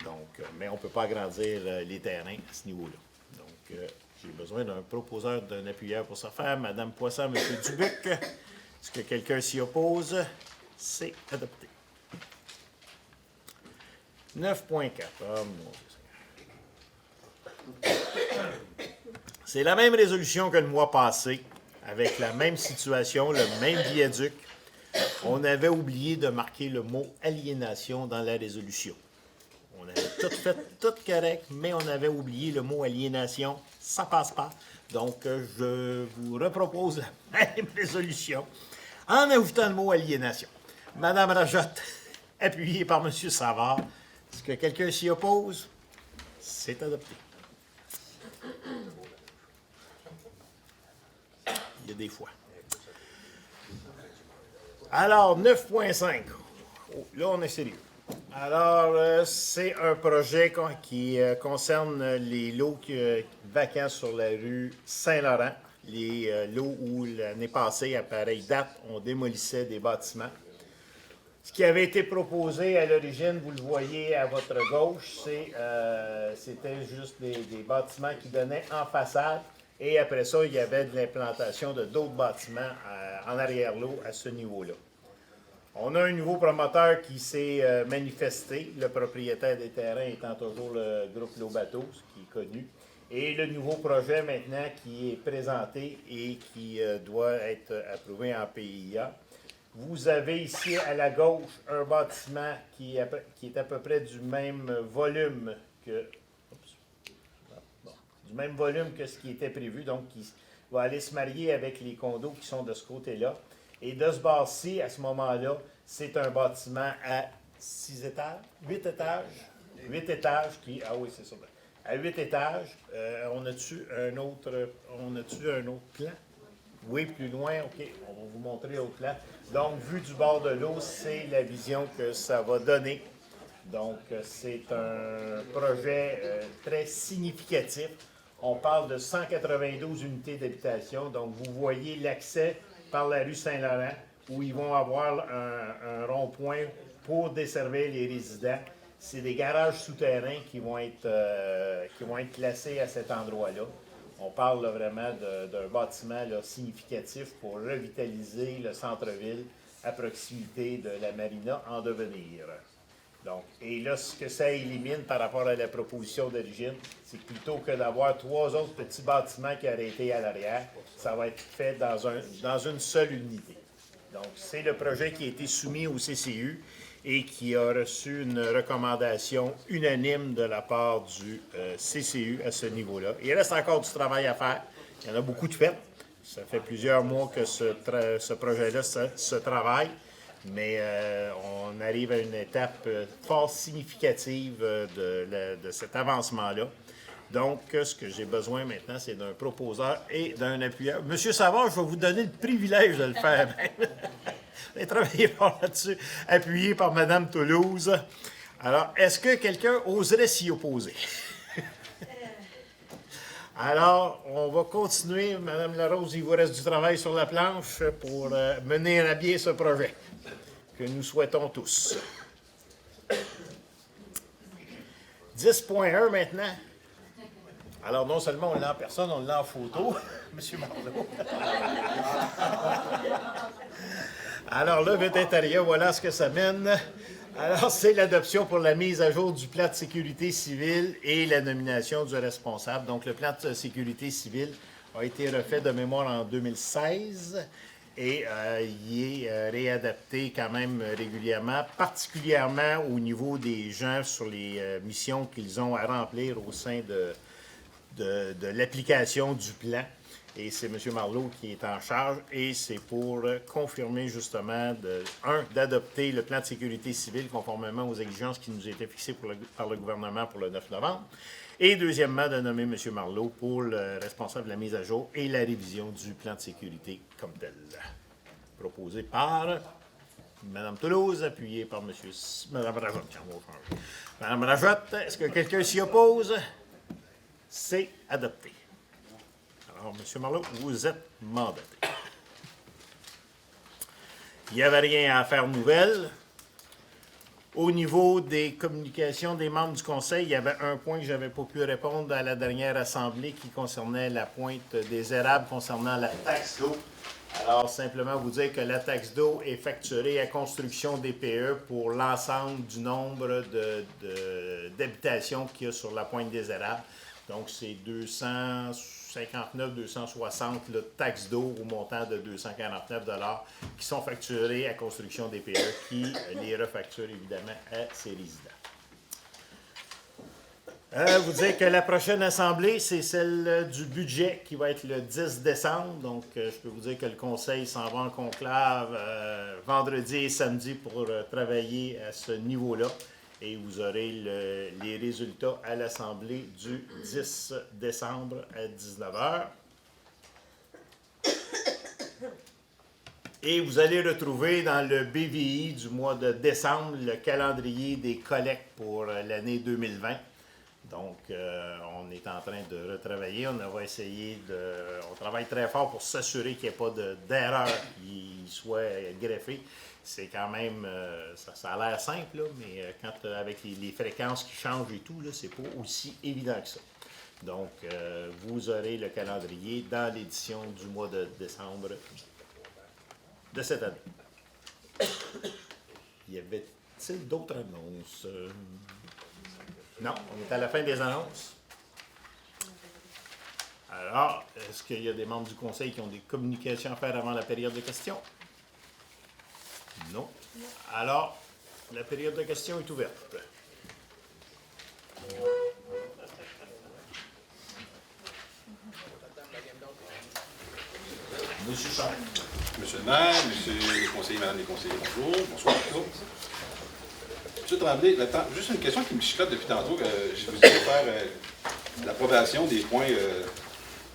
Donc, mais on ne peut pas agrandir les terrains à ce niveau-là. Donc, j'ai besoin d'un proposeur, d'un appuyeur pour ce faire. Madame Poisson, M. Dubuc. Est-ce que quelqu'un s'y oppose? C'est adopté. 9.4. Oh, mon Dieu. C'est la même résolution que le mois passé, avec la même situation, le même viaduc. On avait oublié de marquer le mot aliénation dans la résolution. On avait tout fait, tout correct, mais on avait oublié le mot aliénation. Ça passe pas. Donc, je vous repropose la même résolution en ajoutant le mot aliénation. Madame Rajot, appuyée par M. Savard. Est-ce que quelqu'un s'y oppose? C'est adopté. Il y a des fois. Alors, 9.5. Oh, là, on est sérieux. Alors, c'est un projet qui concerne les lots vacants sur la rue Saint-Laurent. Les lots où l'année passée, à pareille date, on démolissait des bâtiments. Ce qui avait été proposé à l'origine, vous le voyez à votre gauche, c'était juste des bâtiments qui donnaient en façade. Et après ça, il y avait de l'implantation de d'autres bâtiments en arrière-lot à ce niveau-là. On a un nouveau promoteur qui s'est manifesté, le propriétaire des terrains étant toujours le groupe Lobato, ce qui est connu. Et le nouveau projet maintenant qui est présenté et qui doit être approuvé en PIA. Vous avez ici à la gauche un bâtiment qui est à peu près du même volume que ce qui était prévu, donc qui va aller se marier avec les condos qui sont de ce côté-là. Et de ce bord-ci, à ce moment-là, c'est un bâtiment à 8 étages. 8 étages qui. Ah oui, c'est ça. À 8 étages. On a-tu un autre plan? Oui, plus loin, OK. On va vous montrer au plan. Donc, vue du bord de l'eau, c'est la vision que ça va donner. Donc, c'est un projet très significatif. On parle de 192 unités d'habitation. Donc, vous voyez l'accès par la rue Saint-Laurent, où ils vont avoir un rond-point pour desservir les résidents. C'est des garages souterrains qui vont être placés à cet endroit-là. On parle là, vraiment d'un bâtiment là, significatif pour revitaliser le centre-ville à proximité de la marina en devenir. Donc, et là, ce que ça élimine par rapport à la proposition d'origine, c'est que plutôt que d'avoir 3 autres petits bâtiments qui auraient été à l'arrière, ça va être fait dans une seule unité. Donc, c'est le projet qui a été soumis au CCU et qui a reçu une recommandation unanime de la part du CCU à ce niveau-là. Il reste encore du travail à faire. Il y en a beaucoup de fait. Ça fait plusieurs mois que ce projet-là se travaille, mais on arrive à une étape fort significative de cet avancement-là. Donc, ce que j'ai besoin maintenant, c'est d'un proposeur et d'un appuyeur. Monsieur Savard, je vais vous donner le privilège de le faire. Vous allez travailler par là-dessus, appuyé par Mme Toulouse. Alors, est-ce que quelqu'un oserait s'y opposer? Alors, on va continuer. Mme Larose, il vous reste du travail sur la planche pour mener à bien ce projet que nous souhaitons tous. 10.1 maintenant. Alors, non seulement on l'a en personne, on l'a en photo. M. Marleau. Alors, le vétérinaire, voilà ce que ça mène. Alors, c'est l'adoption pour la mise à jour du plan de sécurité civile et la nomination du responsable. Donc, le plan de sécurité civile a été refait de mémoire en 2016 et il est réadapté quand même régulièrement, particulièrement au niveau des gens sur les missions qu'ils ont à remplir au sein de l'application du plan. Et c'est M. Marleau qui est en charge et c'est pour confirmer justement, d'adopter le plan de sécurité civile conformément aux exigences qui nous étaient fixées par le gouvernement pour le 9 novembre. Et deuxièmement, de nommer M. Marleau pour le responsable de la mise à jour et la révision du plan de sécurité comme tel. Proposé par Mme Toulouse, appuyé par Mme Rajotte. Mme Rajotte, est-ce que quelqu'un s'y oppose? C'est adopté. Alors, M. Marleau, vous êtes mandaté. Il n'y avait rien à faire nouvelle. Au niveau des communications des membres du Conseil, il y avait un point que je n'avais pas pu répondre à la dernière assemblée qui concernait la pointe des érables concernant la taxe d'eau. Alors, simplement vous dire que la taxe d'eau est facturée à construction DPE pour l'ensemble du nombre d'habitations qu'il y a sur la pointe des érables. Donc, c'est 259, 260 là, taxes d'eau au montant de 249 $ qui sont facturées à Construction DPE qui les refacture évidemment à ses résidents. Vous dire que la prochaine assemblée, c'est celle du budget qui va être le 10 décembre. Donc, je peux vous dire que le Conseil s'en va en conclave vendredi et samedi pour travailler à ce niveau-là. Et vous aurez les résultats à l'Assemblée du 10 décembre à 19 h. Et vous allez retrouver dans le BVI du mois de décembre le calendrier des collectes pour l'année 2020. Donc, on est en train de retravailler. On va essayer on travaille très fort pour s'assurer qu'il n'y ait pas d'erreur qui soit greffée. C'est quand même, ça a l'air simple, là, mais avec les fréquences qui changent et tout, c'est pas aussi évident que ça. Donc, vous aurez le calendrier dans l'édition du mois de décembre de cette année. Y avait-il d'autres annonces? Non, on est à la fin des annonces. Alors, est-ce qu'il y a des membres du Conseil qui ont des communications à faire avant la période de questions? Non. Alors, la période de questions est ouverte. Monsieur Charles. Monsieur le maire, monsieur les conseillers, madame les conseillers, bonjour. Bonsoir à tous. Monsieur Tremblay, juste une question qui me chicote depuis tantôt. Je vous ai faire l'approbation des points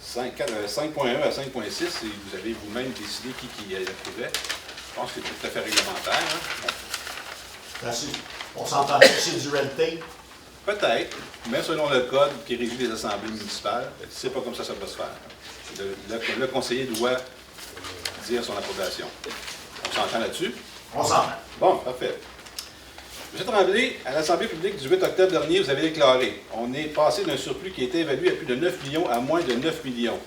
5.1 à 5.6, et vous avez vous-même décidé qui l'approuvait. Je pense que c'est tout à fait réglementaire. Hein? Bon. On s'entend que c'est du red tape. Peut-être, mais selon le code qui régit les assemblées municipales, c'est pas comme ça va se faire. Le conseiller doit dire son approbation. On s'entend là-dessus? On s'entend. Bon, parfait. M. Tremblay, à l'Assemblée publique du 8 octobre dernier, vous avez déclaré on est passé d'un surplus qui était évalué à plus de 9 millions à moins de 9 millions.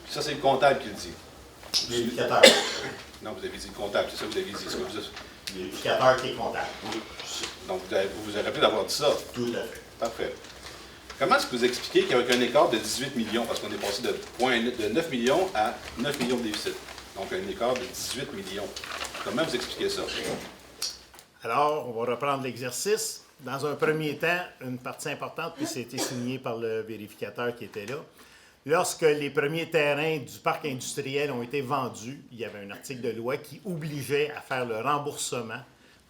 Ça, c'est le comptable qui le dit. Vérificateur. Non, vous avez dit le comptable, c'est ça que vous avez dit. Vérificateur qui est comptable. Donc, vous avez rappelé d'avoir dit ça. Tout à fait. Parfait. Comment est-ce que vous expliquez qu'il y a un écart de 18 millions, parce qu'on est passé de 9 millions à 9 millions de déficit? Donc, un écart de 18 millions. Comment vous expliquez ça? Alors, on va reprendre l'exercice. Dans un premier temps, une partie importante, puis c'était signé par le vérificateur qui était là. Lorsque les premiers terrains du parc industriel ont été vendus, il y avait un article de loi qui obligeait à faire le remboursement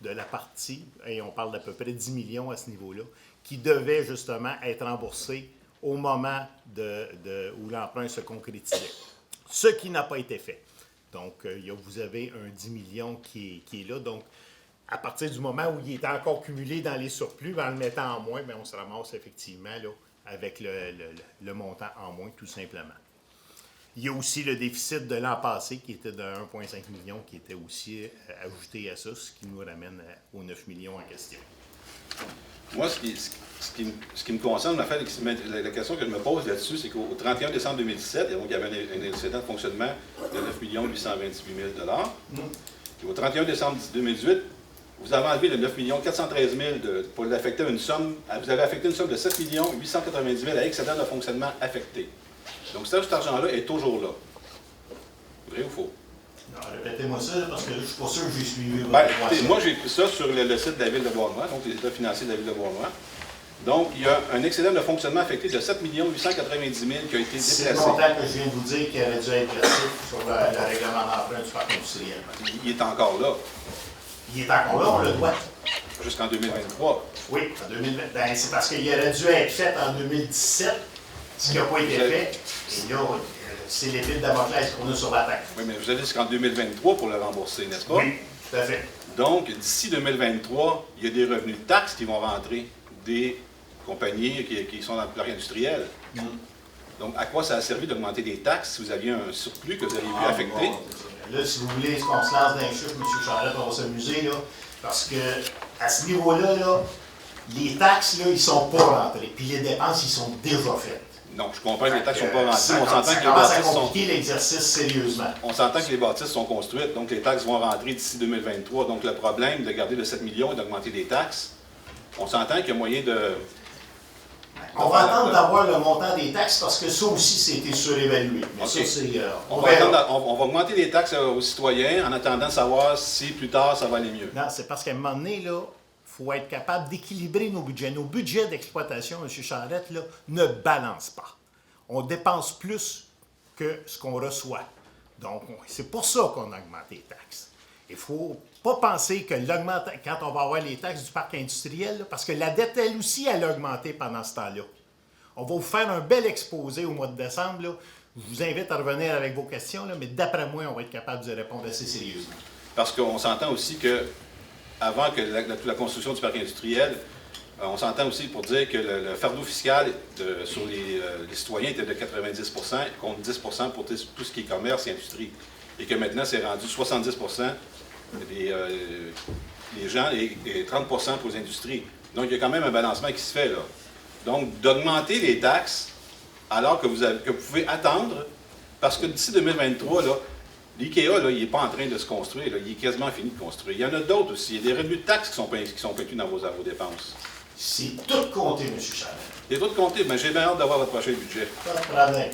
de la partie, et on parle d'à peu près 10 millions à ce niveau-là, qui devait justement être remboursé au moment où l'emprunt se concrétisait. Ce qui n'a pas été fait. Donc, vous avez un 10 millions qui est là. Donc, à partir du moment où il est encore cumulé dans les surplus, en le mettant en moins, bien, on se ramasse effectivement là, avec le montant en moins, tout simplement. Il y a aussi le déficit de l'an passé qui était de 1,5 million, qui était aussi ajouté à ça, ce qui nous ramène aux 9 millions en question. Moi, ce qui me concerne, en fait, la question que je me pose là-dessus, c'est qu'au 31 décembre 2017, donc, il y avait un excédent de fonctionnement de 9 828 000 Et au 31 décembre 2018, vous avez enlevé le 9 413 000 pour l'affecter à une somme, vous avez affecté une somme de 7 890 000 à excédent de fonctionnement affecté. Donc, cet argent-là est toujours là. Vrai ou faux? Non, répétez-moi ça, parce que je ne suis pas sûr que j'ai suivi votre écoutez, moi, j'ai pris ça sur le site de la Ville de Bois-Noir, donc les états financiers de la Ville de Bois-Noir. Donc, il y a un excédent de fonctionnement affecté de 7 890 000 qui a été déplacé. C'est le montant que je viens de vous dire qui aurait dû être versé sur le règlement d'emprunt du parc industriel. Il est encore là. Il est encore là, on le doit. Jusqu'en 2023. Oui, en 2020. Ben, c'est parce qu'il aurait dû être fait en 2017, ce qui n'a pas été fait. Et là, c'est l'épée de Damoclès qu'on a sur la tête. Oui, mais vous avez jusqu'en 2023 pour le rembourser, n'est-ce pas? Oui, tout à fait. Donc, d'ici 2023, il y a des revenus de taxes qui vont rentrer des compagnies qui sont dans le parc industriel. Donc, à quoi ça a servi d'augmenter des taxes si vous aviez un surplus que vous aviez pu affecter? Bon, là, si vous voulez qu'on se lance dans les chiffres, M. Charette, on va s'amuser, là, parce que à ce niveau-là, là, les taxes, là, ils ne sont pas rentrés. Puis les dépenses, ils sont déjà faites. Non, je comprends que les taxes ne sont pas rentrées, mais on s'entend que les bâtisses bâtisses sont... compliquer l'exercice sérieusement. On s'entend que les bâtisses sont construites, donc les taxes vont rentrer d'ici 2023. Donc le problème de garder le 7 millions et d'augmenter les taxes, on s'entend qu'il y a moyen de... On va attendre d'avoir le montant des taxes parce que ça aussi, c'était surévalué. Mais okay. ça, c'est... on va augmenter les taxes aux citoyens en attendant de savoir si plus tard ça va aller mieux. Non, c'est parce qu'à un moment donné, là, il faut être capable d'équilibrer nos budgets. Nos budgets d'exploitation, M. Charette, là, ne balancent pas. On dépense plus que ce qu'on reçoit. Donc, c'est pour ça qu'on a augmenté les taxes. Il ne faut pas penser que quand on va avoir les taxes du parc industriel, là, parce que la dette, elle aussi, elle a augmenté pendant ce temps-là. On va vous faire un bel exposé au mois de décembre. Là. Je vous invite à revenir avec vos questions, là, mais d'après moi, on va être capable de répondre assez sérieusement. Parce qu'on s'entend aussi que, avant que la construction du parc industriel, on s'entend aussi pour dire que le fardeau fiscal sur les citoyens était de 90 contre 10 pour tout ce qui est commerce et industrie. Et que maintenant, c'est rendu 70 les gens et 30 pour les industries. Donc, il y a quand même un balancement qui se fait là. Donc, d'augmenter les taxes alors que vous pouvez attendre, parce que d'ici 2023, l'IKEA, il n'est pas en train de se construire, là, il est quasiment fini de construire. Il y en a d'autres aussi. Il y a des revenus de taxes qui sont inclus dans vos dépenses. C'est tout compté, M. Charette. C'est tout compté, mais j'ai bien hâte d'avoir votre prochain budget. Pas de problème.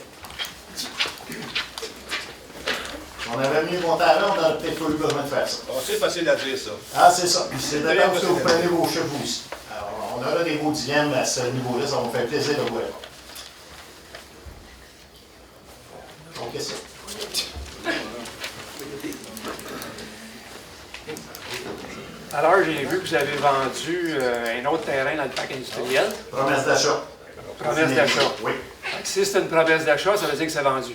On avait mis mon talent, on n'aurait peut-être pas eu besoin de faire ça. Oh, c'est facile à dire, ça. Ah, c'est ça. Puis c'est d'accord parce que vous prenez vos chiffres vous aussi. Alors, on aura des beaux dilemmes à ce niveau-là, ça va me faire plaisir de vous répondre. Donc, qu'est-ce que c'est? Alors, j'ai vu que vous avez vendu un autre terrain dans le parc industriel. Promesse d'achat. Promesse d'achat. Oui. Si c'est une promesse d'achat, ça veut dire que c'est vendu.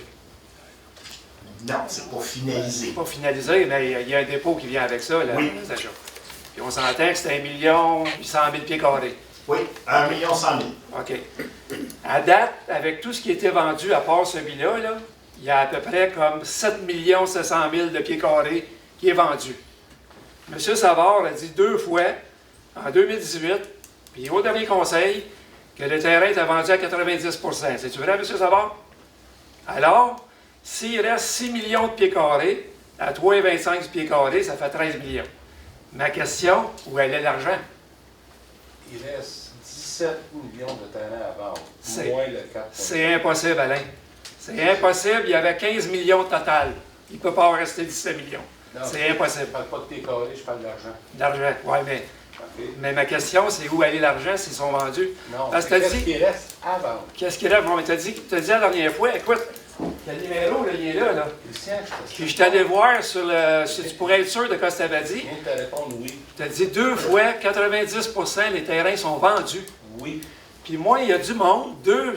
Non, c'est pas finalisé. C'est pas finalisé, mais il y a un dépôt qui vient avec ça, la promesse d'achat. Puis on s'entend que c'est 1 800 000 pieds carrés. Oui, 1 100 000. OK. À date, avec tout ce qui était vendu, à part celui-là, là, il y a à peu près comme 7 700 000 de pieds carrés qui est vendu. M. Savard a dit 2 fois, en 2018, puis au dernier conseil, que le terrain était vendu à 90 %. C'est-tu vrai, M. Savard? Alors, s'il reste 6 millions de pieds carrés, à 3,25 pieds carrés, ça fait 13 millions. Ma question, où est l'argent? Il reste 17 millions de terrains à vendre. C'est- Moins le 4. C'est impossible, Alain. C'est impossible. Il y avait 15 millions total. Il ne peut pas en rester 17 millions. Non, C'est Je impossible. ne parle pas de pieds carrés, je parle d'argent. L'argent, oui, OK? mais ma question, c'est où aller l'argent s'ils sont vendus? Non, Parce que t'as qu'est-ce dit- qui reste à vendre? Qu'est-ce qu'il y a là? Bon, mais t'as dit la dernière fois, écoute, le numéro, là, il est là. Christian, Puis je t'allais voir sur le. Si tu pourrais être sûr de ce que tu avais dit. Je viens de te répondre oui. Tu as dit 2 fois, 90 % des terrains sont vendus. Oui. Puis moi, il y a du monde, deux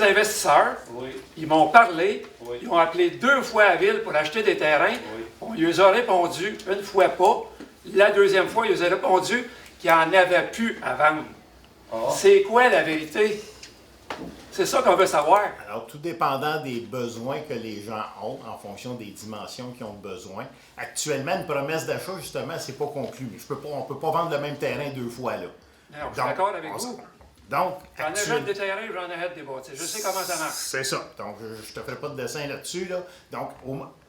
investisseurs, Oui. ils m'ont parlé, Oui. ils ont appelé 2 fois à la ville pour acheter des terrains. Oui. On lui a répondu une fois pas. La deuxième fois, ils ont répondu qu'il n'y en avait plus à vendre. Ah. C'est quoi la vérité? C'est ça qu'on veut savoir. Alors, tout dépendant des besoins que les gens ont, en fonction des dimensions qu'ils ont besoin. Actuellement, une promesse d'achat, justement, c'est pas conclu. On ne peut pas vendre le même terrain 2 fois, là. Non, je suis d'accord avec vous. Donc, J'en achète des terrains, j'en achète des bâtisses. Je sais comment ça marche. c'est ça. Donc, je ne te ferai pas de dessin là-dessus. Là. Donc,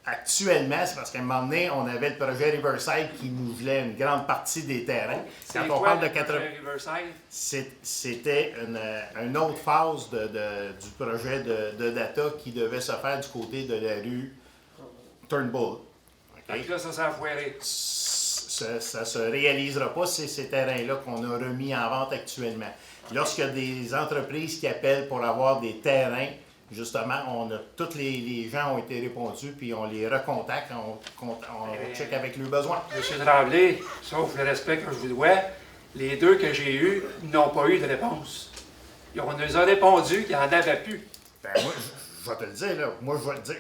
actuellement, c'est parce qu'à un moment donné, on avait le projet Riverside qui nous voulait une grande partie des terrains. C'est Quand on quoi parle de le 80... projet Riverside? C'était une autre phase du projet de data qui devait se faire du côté de la rue Turnbull. Fait que là, ça s'est affoiré. Ça ne se réalisera pas, c'est ces terrains-là qu'on a remis en vente actuellement. Lorsqu'il y a des entreprises qui appellent pour avoir des terrains, justement, tous les gens ont été répondus, puis on les recontacte, on check avec leurs besoins. M. Tremblay, sauf le respect que je vous dois, les 2 que j'ai eus n'ont pas eu de réponse. On nous a répondu qu'il n'y en avait plus. Ben, moi, je vais te le dire, là. Moi, je vais te dire,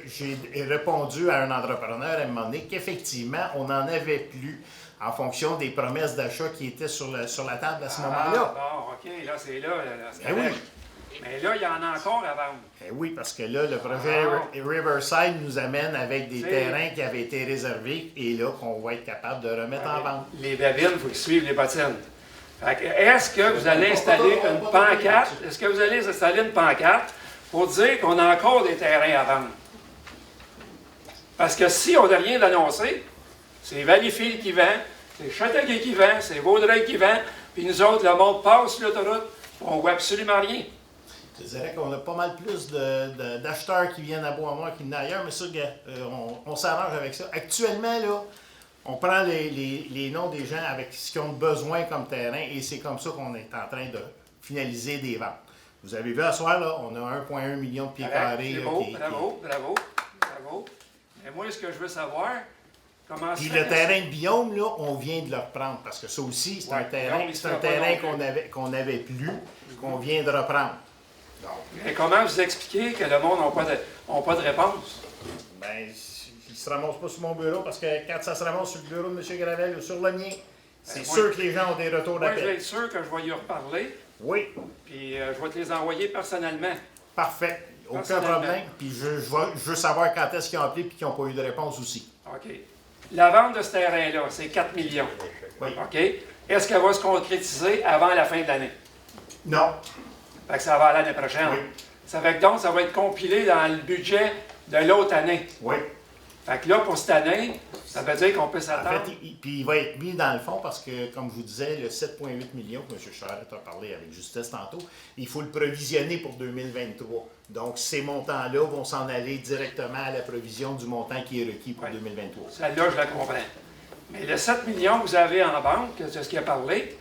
j'ai répondu à un entrepreneur à un moment donné qu'effectivement, on n'en avait plus en fonction des promesses d'achat qui étaient sur la table à ce moment-là. Bon, OK, là, c'est là, c'est Ben correct. oui. Mais là, il y en a encore à vendre. Ben oui, parce que là, le projet Riverside nous amène avec des C'est- terrains qui avaient été réservés et là, qu'on va être capable de remettre en vente. Les babines, il faut qu'ils suivent les bottines. Fait que, est-ce que vous allez installer une pancarte? Est-ce que vous allez installer une pancarte pour dire qu'on a encore des terrains à vendre? Parce que si on n'a rien d'annoncé, c'est Valleyfield qui vend, c'est Châteauguay qui vend, c'est Vaudreuil qui vend, puis nous autres, le monde passe sur l'autoroute, on ne voit absolument rien. Je te dirais qu'on a pas mal plus d'acheteurs qui viennent à Bois-Mort qu'il y en a ailleurs, mais ça, on s'arrange avec ça. Actuellement, là, on prend les noms des gens avec ce qu'ils ont besoin comme terrain et c'est comme ça qu'on est en train de finaliser des ventes. Vous avez vu à soir, là, on a 1,1 million de pieds carrés. C'est là, beau, qui- bravo. Mais moi, ce que je veux savoir, comment Puis ça le fait- terrain de Biome, là, on vient de le reprendre parce que ça aussi, c'est un Ouais, terrain, non, il se c'est un fera pas terrain non plus. qu'on avait plus, qu'on vient de reprendre. Donc, Mais comment vous expliquez que le monde n'a pas de réponse? ben, il ne se ramasse pas sur mon bureau parce que quand ça se ramasse sur le bureau de M. Gravel ou sur le mien, c'est moi- sûr que les gens ont des retours Moi, je vais d'appel. être sûr que je vais y reparler, Oui, puis je vais te les envoyer personnellement. parfait. Aucun Personnellement. problème. Puis je veux savoir quand est-ce qu'ils ont appelé et qu'ils n'ont pas eu de réponse aussi. OK. La vente de ce terrain-là, c'est 4 millions. Oui. OK? Est-ce qu'elle va se concrétiser avant la fin de l'année? Non. Fait que ça va l'année prochaine. Oui. Ça fait que donc, ça va être compilé dans le budget de l'autre année. Oui. Fait que là, pour cette année, ça veut dire qu'on peut En s'attendre. fait, puis il va être mis dans le fond parce que, comme je vous disais, le 7,8 millions que M. Charette a parlé avec justesse tantôt, il faut le provisionner pour 2023. Donc, ces montants-là vont s'en aller directement à la provision du montant qui est requis pour Ouais. 2023. Celle-là, je la comprends. Mais le 7 millions que vous avez en banque, c'est ce qu'il a parlé.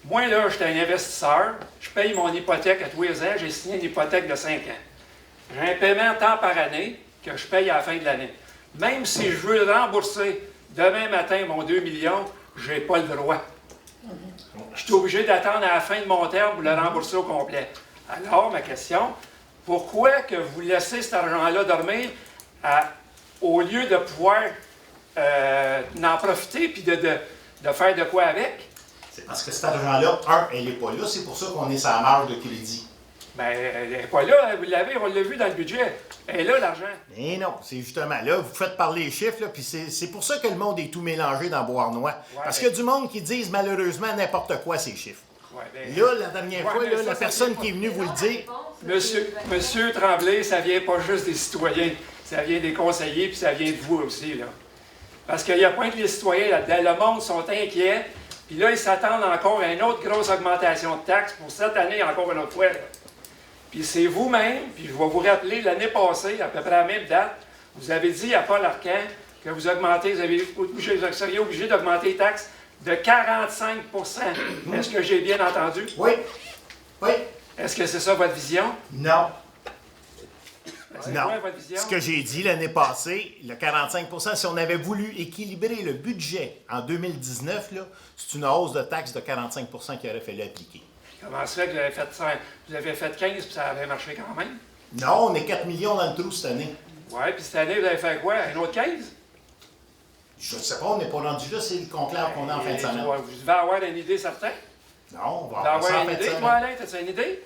Moi, là, j'étais un investisseur. Je paye mon hypothèque à tous les ans. J'ai signé une hypothèque de 5 ans. J'ai un paiement temps par année que je paye à la fin de l'année. Même si je veux le rembourser demain matin, mon 2 millions, je n'ai pas le droit. Je suis obligé d'attendre à la fin de mon terme pour le rembourser au complet. Alors, ma question, pourquoi que vous laissez cet argent-là dormir au lieu de pouvoir en profiter puis de faire de quoi avec? C'est parce que cet argent-là, elle n'est pas là, c'est pour ça qu'on est sans marge de crédit. Bien, elle n'est pas là, vous l'avez, on l'a vu dans le budget. Elle est là, l'argent. Mais non, c'est justement là, vous faites parler les chiffres, là, puis c'est pour ça que le monde est tout mélangé dans Beauharnois. Ouais, Parce qu'il y a du monde qui disent malheureusement n'importe quoi, ces chiffres. Ouais, ben, Là, la dernière fois, mais là, ça, la ça personne vient qui est venue vous le dire, Monsieur Tremblay, ça vient pas juste des citoyens, ça vient des conseillers, puis ça vient de vous aussi, là. Parce qu'il y a point que les citoyens là-dedans, le monde sont inquiets, puis là, ils s'attendent encore à une autre grosse augmentation de taxes pour cette année, encore une autre fois, là. Puis c'est vous-même, puis je vais vous rappeler, l'année passée, à peu près à la même date, vous avez dit à Paul Arcand que vous seriez obligé d'augmenter les taxes de 45 %. Est-ce que j'ai bien entendu? oui, oui, Est-ce que c'est ça votre vision? non. C'est Non. quoi votre vision? Ce que j'ai dit l'année passée, le 45 % si on avait voulu équilibrer le budget en 2019, là, c'est une hausse de taxes de 45 % qui aurait fallu appliquer. Comment ça fait que vous avez fait ça? Vous avez fait 15 puis ça avait marché quand même? Non, on est 4 millions dans le trou cette année. Oui, puis cette année, vous avez fait quoi? Un autre 15? Je ne sais pas, on n'est pas rendu là, c'est le conclave qu'on a en fin de semaine. Vous devez avoir une idée certaine. Non, on Vous va devez avoir ça avoir en une fin de idée, semaine. toi, Alain? T'as-tu une idée?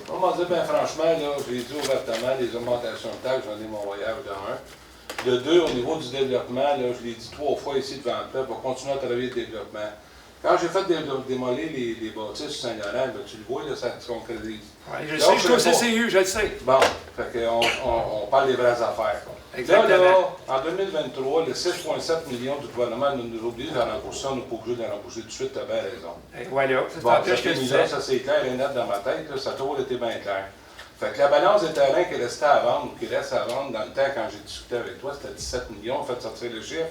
On m'a dit, bien franchement, là, j'ai dit ouvertement, les augmentations de taxes, j'en ai mon voyage de 1. De 2, au niveau du développement, là, je l'ai dit 3 fois ici devant le peuple, on va continuer à travailler le développement. Quand j'ai fait démolir les bâtisses sur Saint-Laurent, ben, tu le vois, là, ça se concrétise. Oui, je Donc, sais, je suis au je sais pas. CCU, je le sais. Bon, fait qu'on parle des vraies affaires. Quoi. Exactement. Là, en 2023, le 6,7 millions du gouvernement nous oblige à rembourser ça, on n'est pas obligé de le rembourser tout de suite, tu as bien raison. Et voilà, c'est Bon, en plus ça que je fait disais. là, ça c'est clair et net dans ma tête, là, ça a toujours été bien clair. Fait que la balance des terrains qui restait à vendre, ou qui reste à vendre dans le temps quand j'ai discuté avec toi, c'était 17 millions, fait sortir le chiffre.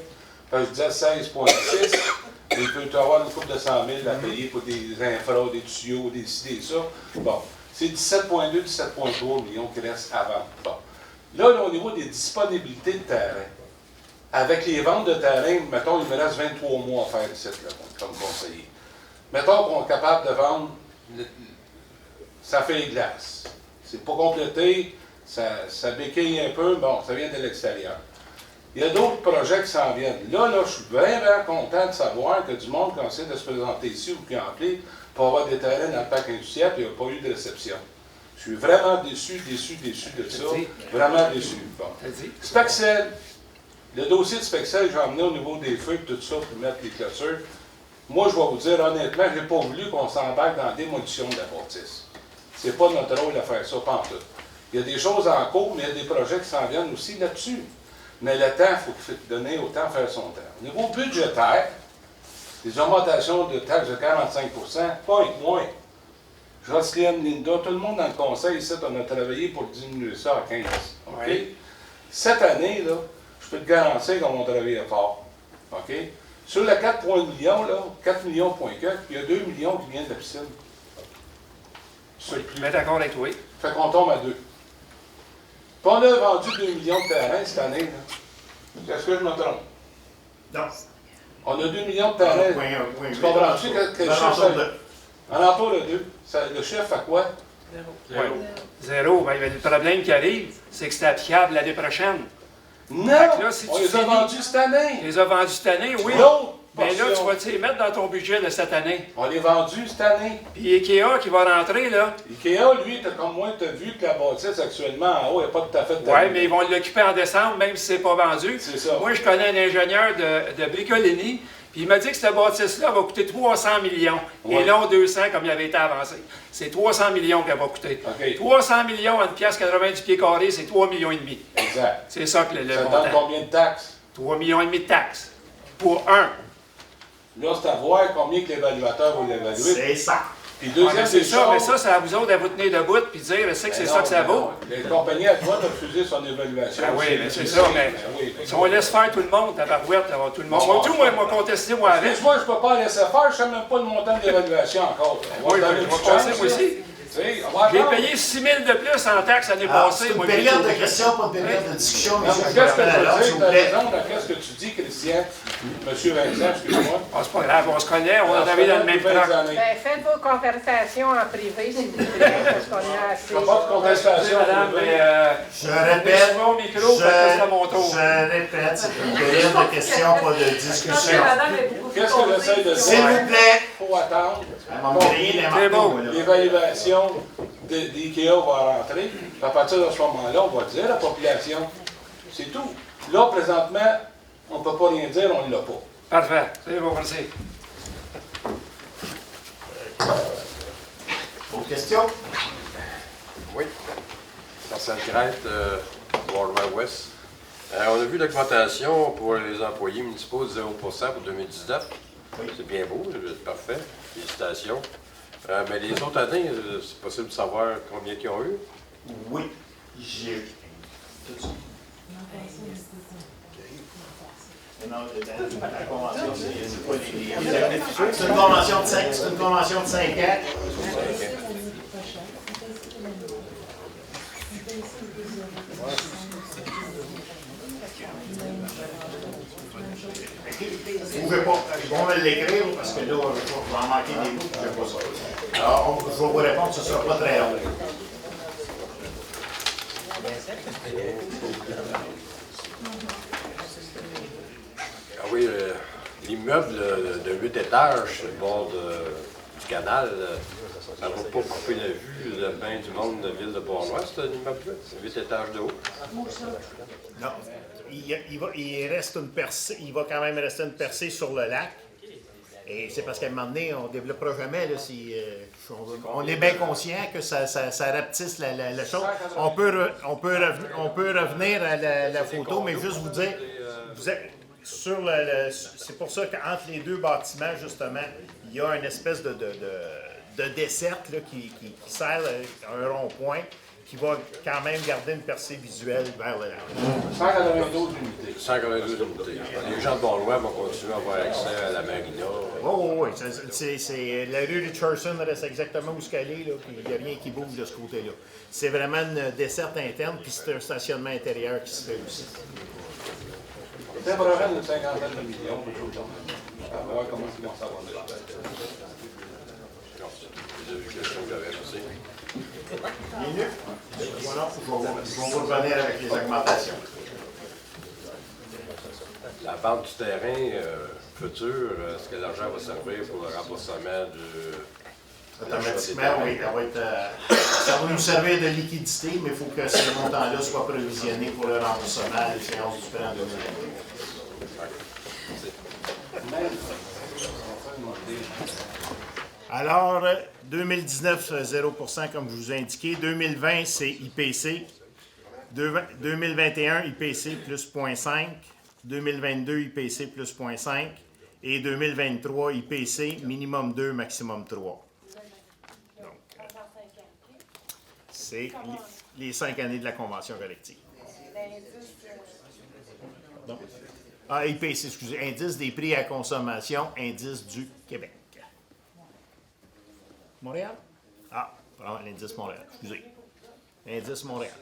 Fait que je disais 16,6, et il peut y avoir une couple de 100 000 à payer pour des infras, des tuyaux, des ci, des ça. Bon, c'est 17,2, 17,3 millions qui restent à vendre. Bon. Là, au niveau des disponibilités de terrain, avec les ventes de terrain, mettons, il me reste 23 mois à faire ici, là, comme conseiller. Mettons qu'on est capable de vendre, ça fait les glaces. C'est pas complété, ça béquille un peu, bon, ça vient de l'extérieur. Il y a d'autres projets qui s'en viennent. Là, je suis vraiment content de savoir que du monde qui essaie de se présenter ici ou qui en appelé pour avoir des terrains dans le parc industriel, puis il n'y a pas eu de réception. Je suis vraiment déçu de ça. Vraiment déçu. Bon. Spexel. Le dossier de Spexel, j'ai emmené au niveau des feux et tout ça pour mettre les clôtures. Moi, je vais vous dire honnêtement, je n'ai pas voulu qu'on s'embarque dans la démolition de la bâtisse. C'est pas notre rôle de faire ça, pas en tout. Il y a des choses en cours, mais il y a des projets qui s'en viennent aussi là-dessus. Mais le temps, il faut donner au temps faire son temps. Au niveau budgétaire, les augmentations de taxes de 45 %, pas avec moi. Jocelyne, Linda, tout le monde dans le conseil ici, on a travaillé pour diminuer ça à 15. OK? Oui. Cette année, là, je peux te garantir qu'on va travailler fort. OK? Sur les 4 millions, là, 4 millions point quelques, il y a 2 millions qui viennent de la piscine. Je suis bien d'accord avec toi. Fait qu'on tombe à 2. Puis on a vendu 2 millions de terrains cette année. Là. Est-ce que je me trompe? Non. On a 2 millions de terrains. Tu comprends-tu que le chiffre, en entour de 2, le chiffre fait quoi? Oui. Zéro. Ben, le problème qui arrive, c'est que c'est applicable l'année prochaine. Non! Fait que là, si On tu les a finis- vendus cette année. Tu les as vendus cette année, oui. L'autre Mais là, tu portion, vas les mettre dans ton budget de cette année. on les a vendus cette année. Puis Ikea qui va rentrer, là, Ikea, lui, comme moi, tu as vu que la bâtisse actuellement en haut n'est pas tout à fait oui, terminée. mais ils vont l'occuper en décembre, même si c'est pas vendu. C'est ça. Moi, je connais un ingénieur de Bricolini, puis il m'a dit que cette bâtisse-là va coûter 300 millions. Ouais. Et non 200 comme il avait été avancé. C'est 300 millions qu'elle va coûter. OK. 300 millions à 1,80 $ du pied carré, c'est 3,5 millions. Exact. C'est ça que le Ça donne montant. combien de taxes? 3,5 millions de taxes. Pour un. Là, c'est à voir combien que l'évaluateur va l'évaluer. C'est ça. Puis Ouais, deuxième mais c'est des ça, mais choses- ça, c'est à vous autres de vous tenir debout puis de dire, je sais que c'est Ben ça non, que ça ben vaut. non. Les compagnies à toi de refuser son évaluation. Ben oui, mais c'est ça, ça, mais si on laisse faire tout le monde, ta barouette, d'avoir tout le monde. Moi, tout, moi, m'a contesté, moi, avec. Excuse-moi, je ne peux pas laisser faire, je ne sais même pas le montant de l'évaluation encore. On va Oui, donner je une vais petite chance, passer, moi là. aussi. sais, on va J'ai attendre. payé 6 000 de plus en taxes l'année Alors, passée. c'est une moi, période de j'ai- questions, pas une période de discussion. Non, monsieur. mais Je qu'est-ce que rappelle à l'ordre, tu s'il dis? vous Tu as plaît. raison dans qu'est-ce que tu dis, Christian. Monsieur Vincent, excuse-moi. Ah, c'est pas grave, on se connaît, on a travaillé dans le même track. Ben, faites vos conversations en privé, s'il vous plaît, parce qu'on a assez. Pas de contestation, Madame, mais Je répète, mon micro, fait que c'est à mon tour. je répète, c'est une période de questions, pas de discussion. Qu'est-ce que j'essaie de S'il dire? vous plaît, Il faut attendre. elle m'a grillé les C'est marteaux, bon. moi, là. L'évaluation d'IKEA va rentrer. Puis à partir de ce moment-là, on va dire à la population. C'est tout. Là, présentement, on ne peut pas rien dire, on ne l'a pas. Parfait, c'est bon, merci. Autre question? Oui. Marcel Crête, Boardwalk West. On a vu l'augmentation pour les employés municipaux de 0% pour 2019. Oui. C'est bien beau, c'est parfait. Félicitations. Mais les autres années, c'est possible de savoir combien ils ont eu? Oui, j'ai. Tout ça. Non, la convention, c'est pas les. C'est une convention de 5, c'est une convention de 5 ans. Vous pouvez pas, ils vont me l'écrire parce que là, je vais en manquer des bouts, je n'ai pas ça. Alors, je vais vous répondre, ce ne sera pas très long. Ah oui, l'immeuble de 8 étages sur le bord du canal, ça ne va pas couper la vue de bain du monde de la ville de Bournois, cet immeuble-là? C'est 8 étages de haut. Non, il reste une percée, il va quand même rester une percée sur le lac. Et c'est parce qu'à un moment donné, on ne développera jamais. Là, on est bien conscient que ça rapetisse la chose. On peut revenir à la photo, mais juste vous dire, vous êtes sur c'est pour ça qu'entre les deux bâtiments, justement, il y a une espèce de desserte là, qui sert un rond-point qui va quand même garder une percée visuelle vers le lac. 192 unités. 192 unités. Les gens de Bournois vont continuer à avoir accès à la marina. Oui. C'est la rue Richardson reste exactement où elle est, là, puis il n'y a rien qui bouge de ce côté-là. C'est vraiment une desserte interne, puis c'est un stationnement intérieur qui se fait aussi. C'est à peu près une cinquantaine de millions, quelque chose comme ça. On va voir comment ils vont savoir. C'est une question que j'avais aussi. Minute. Voilà, je vais vous revenir avec les augmentations. La vente du terrain futur, est-ce que l'argent va servir pour le remboursement du... Automatiquement, oui, ça va nous servir de liquidité, mais il faut que ce montant-là soit provisionné pour le remboursement à l'échéance du plan 2022. Alors, 2019, 0%, comme je vous ai indiqué. 2020, c'est IPC. 2021, IPC plus 0,5. 2022, IPC plus 0,5. Et 2023, IPC, minimum 2, maximum 3. Donc, c'est les 5 années de la convention collective. Donc, IPC, excusez, indice des prix à consommation, indice du Québec. Montréal? Ah, vraiment, l'indice Montréal, excusez. L'indice Montréal.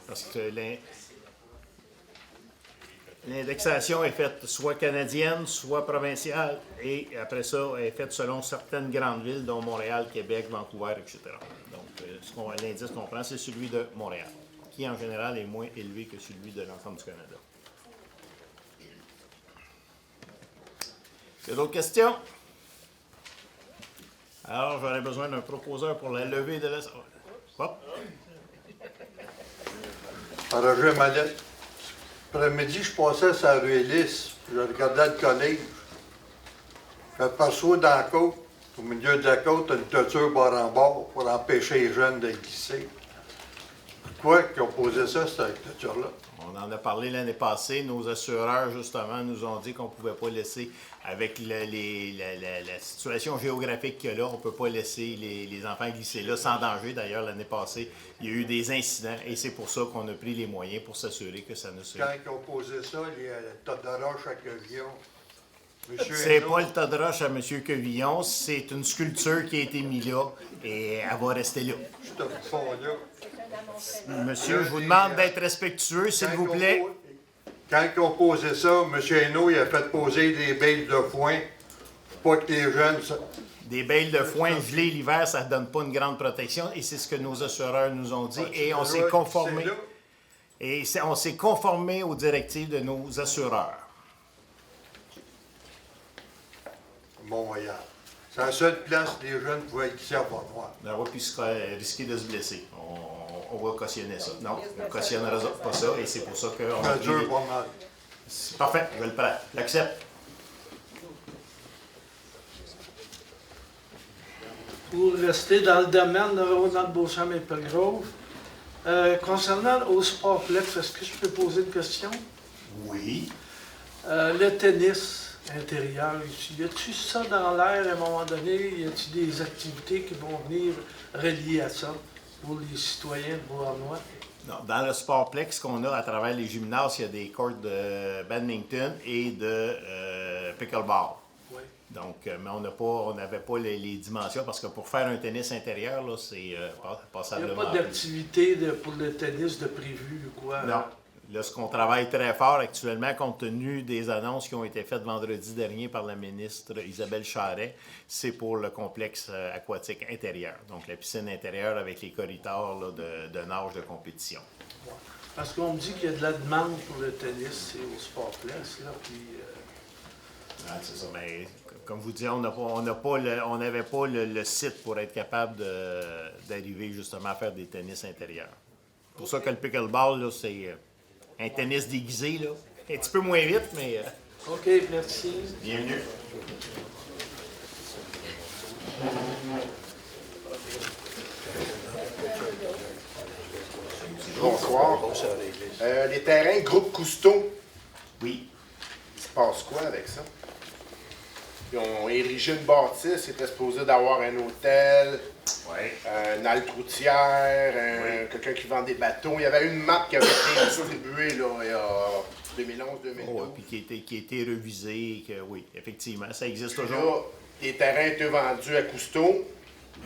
Parce que l'indexation est faite soit canadienne, soit provinciale, et après ça, elle est faite selon certaines grandes villes, dont Montréal, Québec, Vancouver, etc. Donc, l'indice qu'on prend, c'est celui de Montréal, qui en général est moins élevé que celui de l'ensemble du Canada. Il y a d'autres questions? Alors, j'aurais besoin d'un proposeur pour la levée de la... Hop. Roger Mallette. Après-midi, je passais sur la rue Ellis, puis je regardais le collège. J'aperçois dans la côte, au milieu de la côte, une toiture bord en bord pour empêcher les jeunes de glisser. Pourquoi ils ont posé ça, cette toiture-là? On en a parlé l'année passée. Nos assureurs, justement, nous ont dit qu'on ne pouvait pas laisser, avec la situation géographique qu'il y a là, on ne peut pas laisser les enfants glisser là sans danger. D'ailleurs, l'année passée, il y a eu des incidents et c'est pour ça qu'on a pris les moyens pour s'assurer que ça ne se... Quand ils ont posé ça, les tas de roches avec le vion, C'est Hainaut, pas le tas de roche à M. Quevillon, c'est une sculpture qui a été mise là et elle va rester là. ce fond-là. Monsieur, je vous demande d'être respectueux, s'il vous plaît. Quand ils ont posé ça, M. Hainaut, il a fait poser des baies de foin pour pas que les jeunes... Des bales de foin gelées l'hiver, ça ne donne pas une grande protection et c'est ce que nos assureurs nous ont dit et on s'est conformé. On s'est conformé aux directives de nos assureurs. Montréal. C'est la seule place où les jeunes pouvaient être ici à Bonnoir. On va plus risquer de se blesser. On va cautionner ça. Non, on ne cautionnera pas ça et c'est pour ça qu'on Ça a dure pas mal. C'est parfait, je vais le prendre. L'accepte. Pour rester dans le domaine de Ronald Beauchamp et Pelgrove, concernant au Sportplex, est-ce que je peux poser une question? Oui. Le tennis intérieur, y a-t-il ça dans l'air à un moment donné? Y a-t-il des activités qui vont venir reliées à ça pour les citoyens de Beauharnois? Non, dans le sportplex qu'on a à travers les gymnases, il y a des courts de badminton et de pickleball. Oui. Donc, mais on n'avait pas les dimensions parce que pour faire un tennis intérieur, là, c'est Il n'y passablement. a pas d'activité pour le tennis de prévu ou quoi? Non. Là, ce qu'on travaille très fort actuellement, compte tenu des annonces qui ont été faites vendredi dernier par la ministre Isabelle Charret, c'est pour le complexe aquatique intérieur. Donc, la piscine intérieure avec les corridors là, de nage de compétition. Parce qu'on me dit qu'il y a de la demande pour le tennis au Sportplex, là, puis... C'est ça, mais comme vous dites, on n'avait pas le site pour être capable d'arriver justement à faire des tennis intérieurs. C'est pour ça que le pickleball, là, c'est un tennis déguisé, là. Un petit peu moins vite, mais... OK, merci. Bienvenue. Bonsoir. Les terrains groupe Cousteau, Oui. il se passe quoi avec ça? Ils ont érigé une bâtisse, c'était supposé d'avoir un hôtel, une halte routière, quelqu'un qui vend des bateaux. Il y avait une map qui avait été distribuée là, il y a 2011-2012. Oh, puis qui a été revisé, que oui, effectivement, ça existe Puis toujours. là, les terrains étaient vendus à Cousteau.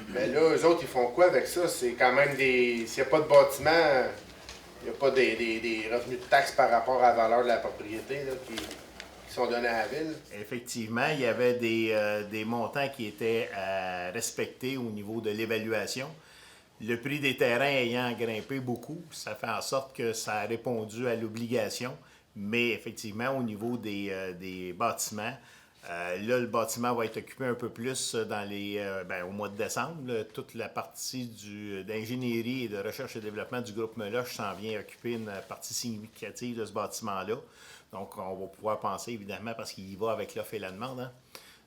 Mais là, eux autres, ils font quoi avec ça? C'est quand même des... S'il n'y a pas de bâtiment, il n'y a pas des revenus de taxes par rapport à la valeur de la propriété là, qui sont donnés à la ville. Effectivement, il y avait des montants qui étaient respectés au niveau de l'évaluation. Le prix des terrains ayant grimpé beaucoup, ça fait en sorte que ça a répondu à l'obligation. Mais effectivement, au niveau des bâtiments, là, le bâtiment va être occupé un peu plus dans au mois de décembre. Là, toute la partie d'ingénierie et de recherche et développement du groupe Meloche s'en vient occuper une partie significative de ce bâtiment-là. Donc, on va pouvoir penser, évidemment, parce qu'il y va avec l'offre et la demande. Hein?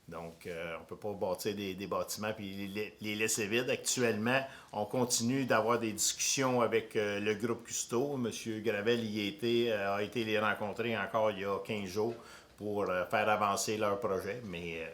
Donc, on ne peut pas bâtir des bâtiments et les laisser vides. Actuellement, on continue d'avoir des discussions avec le groupe Cousteau. M. Gravel a été les rencontrer encore il y a 15 jours pour faire avancer leur projet. Mais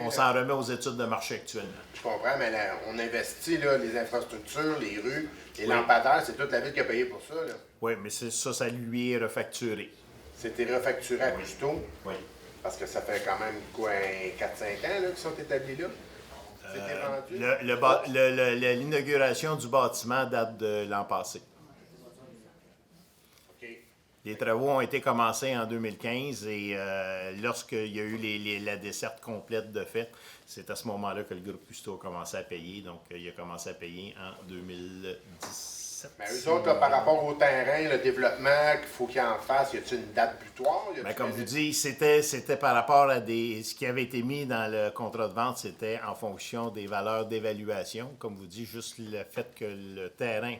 on s'en remet aux études de marché actuellement. Je comprends, mais là, on investit là, les infrastructures, les rues, les lampadaires, c'est toute la ville qui a payé pour ça. Là. Oui, mais ça lui est refacturé. C'était refacturé à Cousteau. Oui. Parce que ça fait quand même quoi, 4-5 ans là, qu'ils sont établis là. C'était vendu. L'inauguration du bâtiment date de l'an passé. OK. Les travaux ont été commencés en 2015 et lorsqu'il y a eu la desserte complète de fait, c'est à ce moment-là que le groupe Cousteau a commencé à payer. Donc, il a commencé à payer en 2017. Mais eux autres, là, par rapport au terrain, le développement qu'il faut qu'ils en fassent, y a-t-il une date butoir? Comme je vous dis, c'était par rapport à ce qui avait été mis dans le contrat de vente, c'était en fonction des valeurs d'évaluation. Comme vous dites, juste le fait que le terrain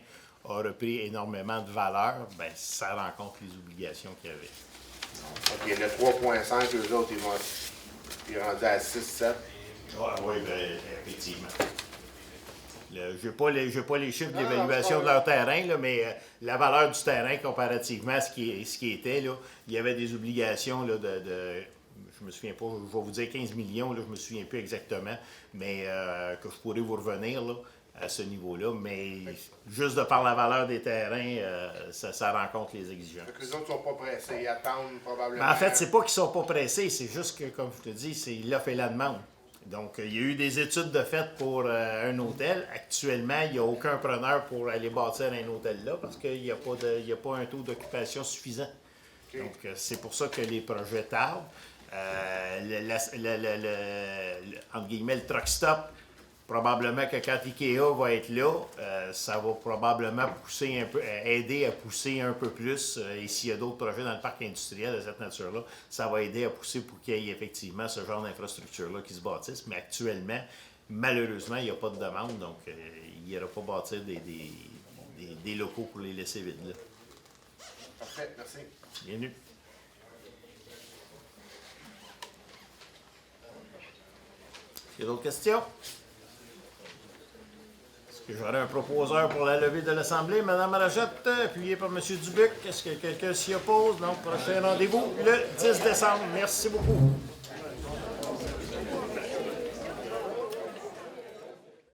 a repris énormément de valeur, bien, ça rencontre les obligations qu'il y avait. OK, le 3,5, eux autres, ils vont rendus à 6, 7. Oui, effectivement. Je n'ai pas les chiffres d'évaluation de leur terrain, là, mais la valeur du terrain comparativement à ce qui était, là, il y avait des obligations là, je me souviens pas, je vais vous dire 15 millions, là, je me souviens plus exactement, mais que je pourrais vous revenir là, à ce niveau-là, mais juste de par la valeur des terrains, ça rencontre les exigences. Donc, les autres ne sont pas pressés, ils attendent probablement. Mais en fait, c'est pas qu'ils sont pas pressés, c'est juste que, comme je te dis, c'est l'offre et la demande. Donc, il y a eu des études de fait pour un hôtel. Actuellement, il n'y a aucun preneur pour aller bâtir un hôtel là parce qu'il n'y a pas un taux d'occupation suffisant. OK. Donc, c'est pour ça que les projets tardent. Entre guillemets, le truck stop, probablement que quand Ikea va être là, ça va probablement pousser un peu, aider à pousser un peu plus. Et s'il y a d'autres projets dans le parc industriel de cette nature-là, ça va aider à pousser pour qu'il y ait effectivement ce genre d'infrastructure-là qui se bâtissent. Mais actuellement, malheureusement, il n'y a pas de demande, donc il n'y aura pas bâtir des locaux pour les laisser vides. Là. Parfait, merci. Bienvenue. Il y a d'autres questions? Est-ce que j'aurais un proposeur pour la levée de l'Assemblée? Mme Rachette, appuyé par M. Dubuc. Est-ce que quelqu'un s'y oppose? Donc, prochain rendez-vous le 10 décembre. Merci beaucoup.